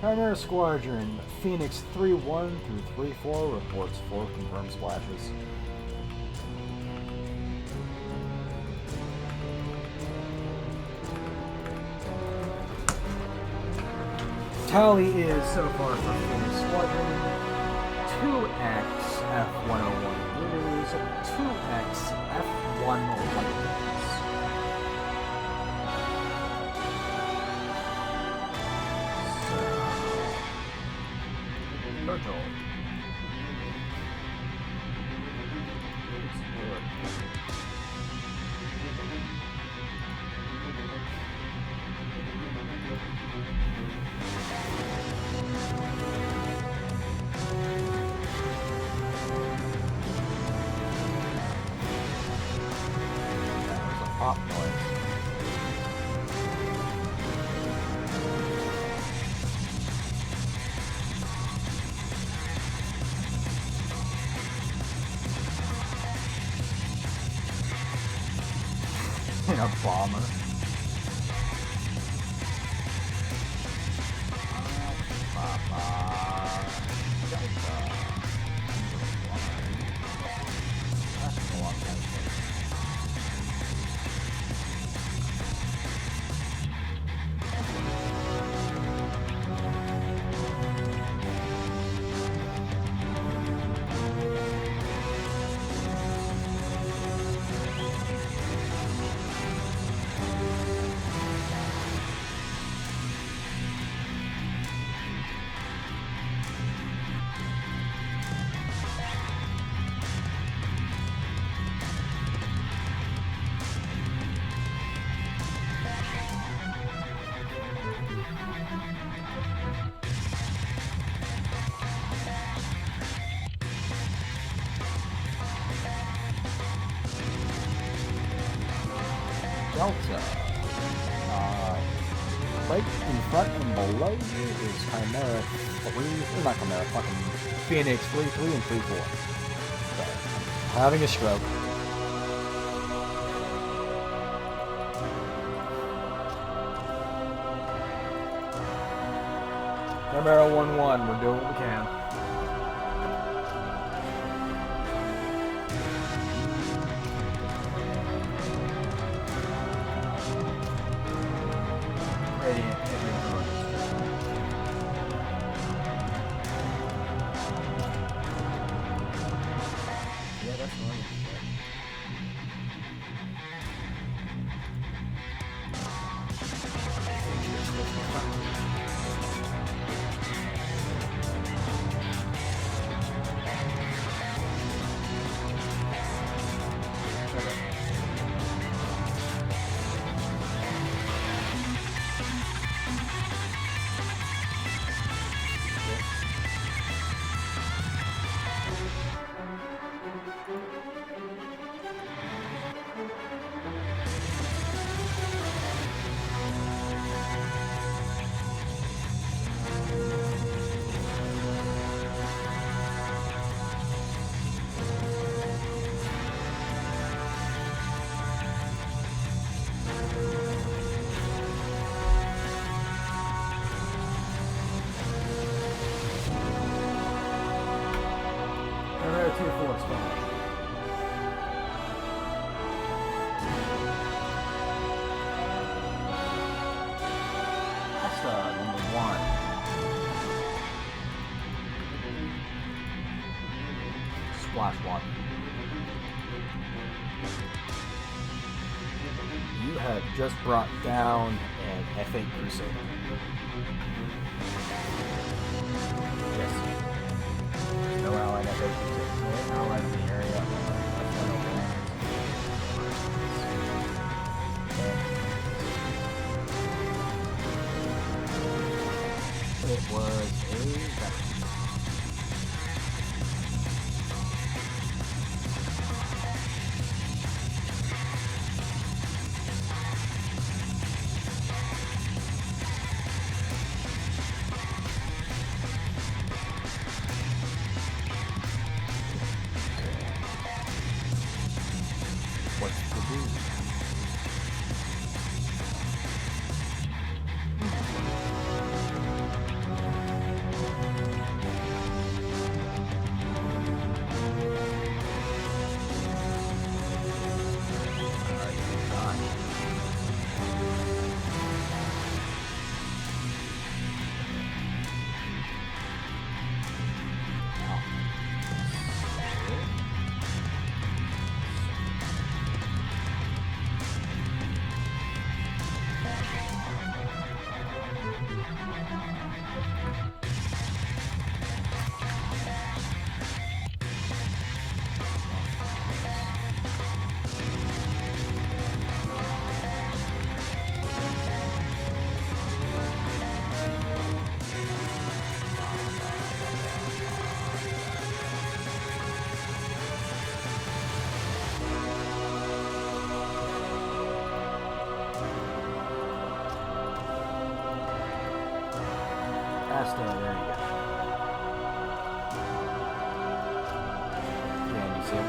Chimera Squadron, Phoenix 3-1 through 3-4 reports 4 confirmed splashes. Tally is so far for Phoenix Squadron 2x F101 Blues, 2x F1 Lightnings. Virgil. Pop noise. In a bomber. Delta. Right in front and below you is Chimera 3, or not Chimera, fucking Phoenix 3, 3, and 3, 4. So, having a stroke. Chimera 1-1, we're doing what we can. Radiant, yeah, that's normal. Splash water. You have just brought down an F8 Crusader. Yes. No allied F8 Crusader. No allied in the area. It was a what's to do? Asta, there you go. Yeah, you see it?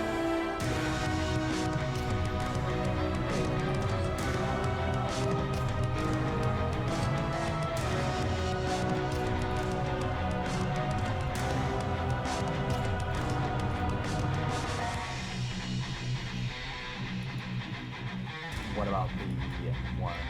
What about the one?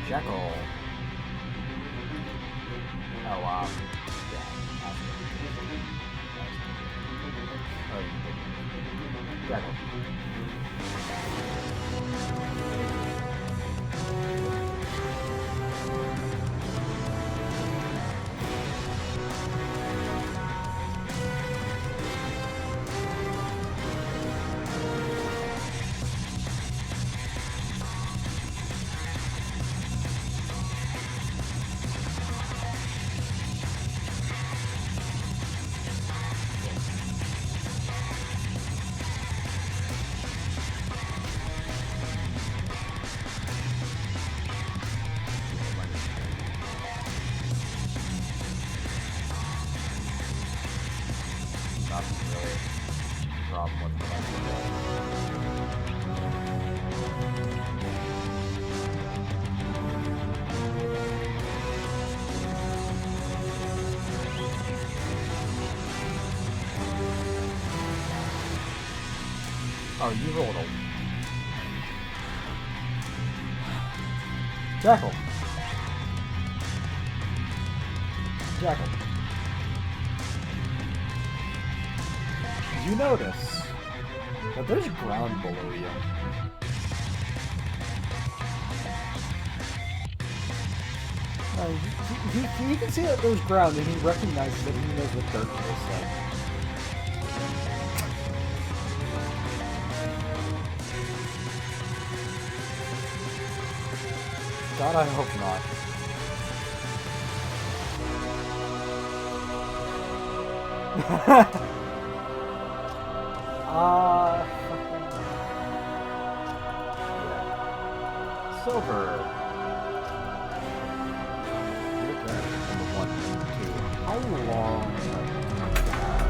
Jekyll. Oh, yeah. Jekyll. Nothing really a problem with the Oh, you rolled a... Jackal. Jackal. You notice that there's ground below you. You can see that there's ground, and he recognizes that he knows what dirt tastes like. God, I hope not. Silver. Your turn. Number 1, number 2. How long do you have?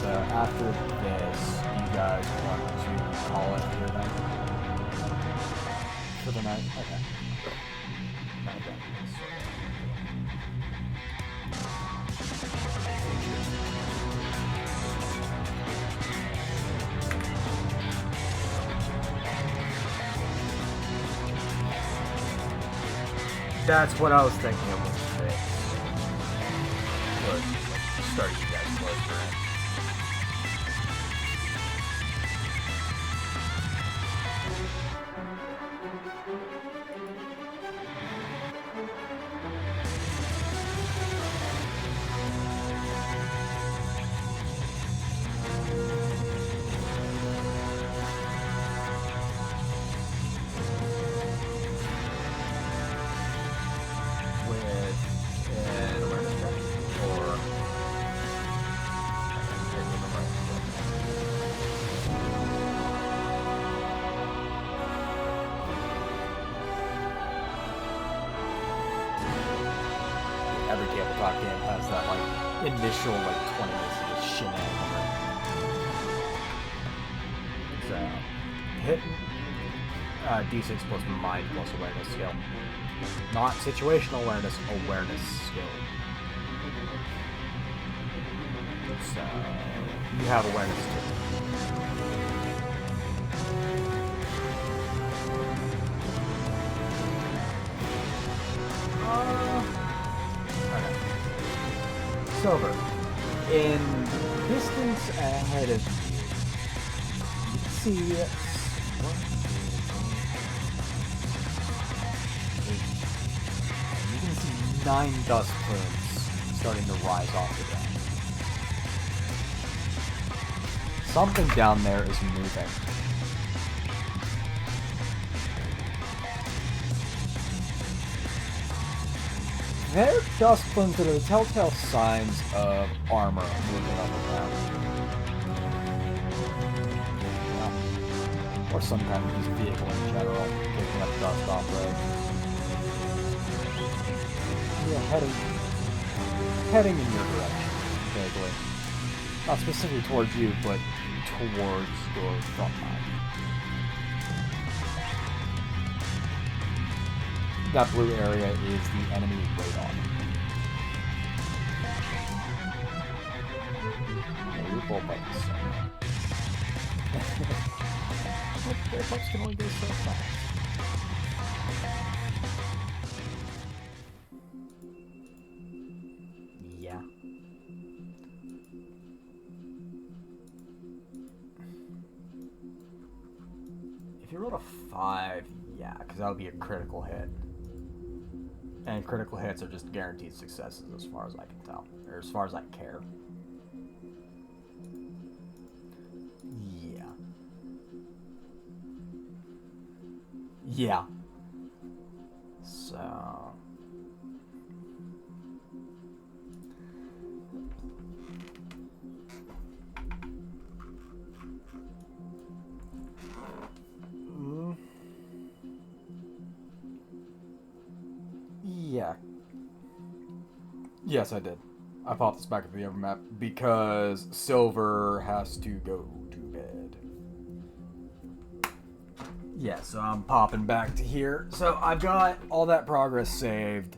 So after this, you guys want to call it for the night? For the night? Okay. Not done. That's what I was thinking of with the fix. Starting you guys closer in. Every tabletop game has that initial 20 minutes of just shenanigans. So hit D6 plus mind plus awareness skill. Not situational awareness, awareness skill. So you have awareness too. Silver. In distance ahead of you, you can see 9 dust plumes starting to rise off the ground. Something down there is moving. They're dust plumes that are the telltale signs of armor moving up and down. Yeah. Or some kind of just vehicle in general, picking up dust off road. Yeah, heading in your direction, vaguely. Not specifically towards you, but towards your front line. That blue area is the enemy radar. Yeah, you're both like the same. Wrap-ups can only go so fast. Yeah. If you rolled a 5, yeah, because that would be a critical hit. And critical hits are just guaranteed successes as far as I can tell. Or as far as I care. Yeah. Yeah. So... Yeah. Yes, I did. I popped this back at the overmap because Silver has to go to bed. Yeah, so I'm popping back to here. So I've got all that progress saved.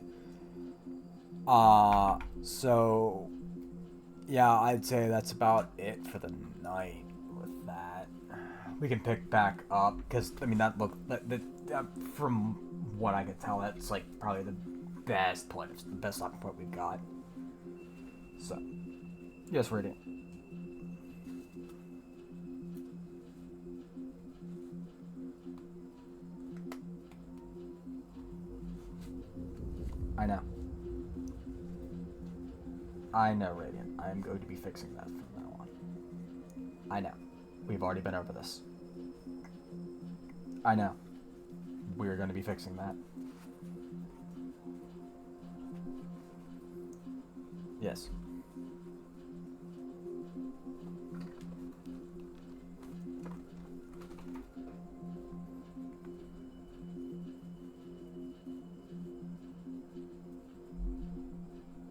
So yeah, I'd say that's about it for the night with that. We can pick back up because I mean that from what I could tell, that's like probably the best point, the best stopping point we've got. So, yes, Radiant. I know. I know, Radiant. I am going to be fixing that from now on. I know. We've already been over this. I know. We're going to be fixing that. Yes.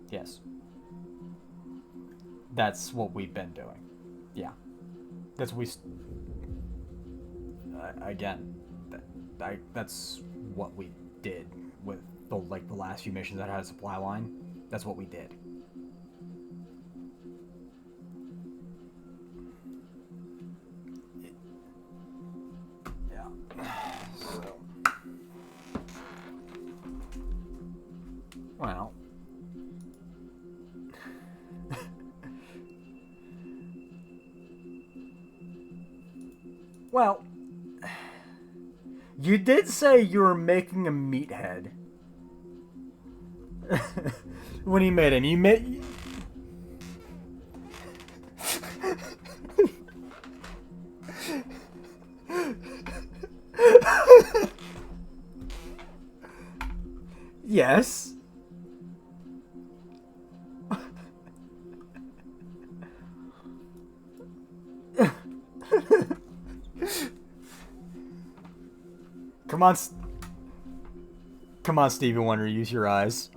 Yes. That's what we've been doing. Yeah. That's what we... again, that's what we did with the last few missions that had a supply line. That's what we did. Yeah. So... well... well... you did say you were making a meathead. When you made him, you made... yes. Come on, come on, Stevie Wonder, use your eyes.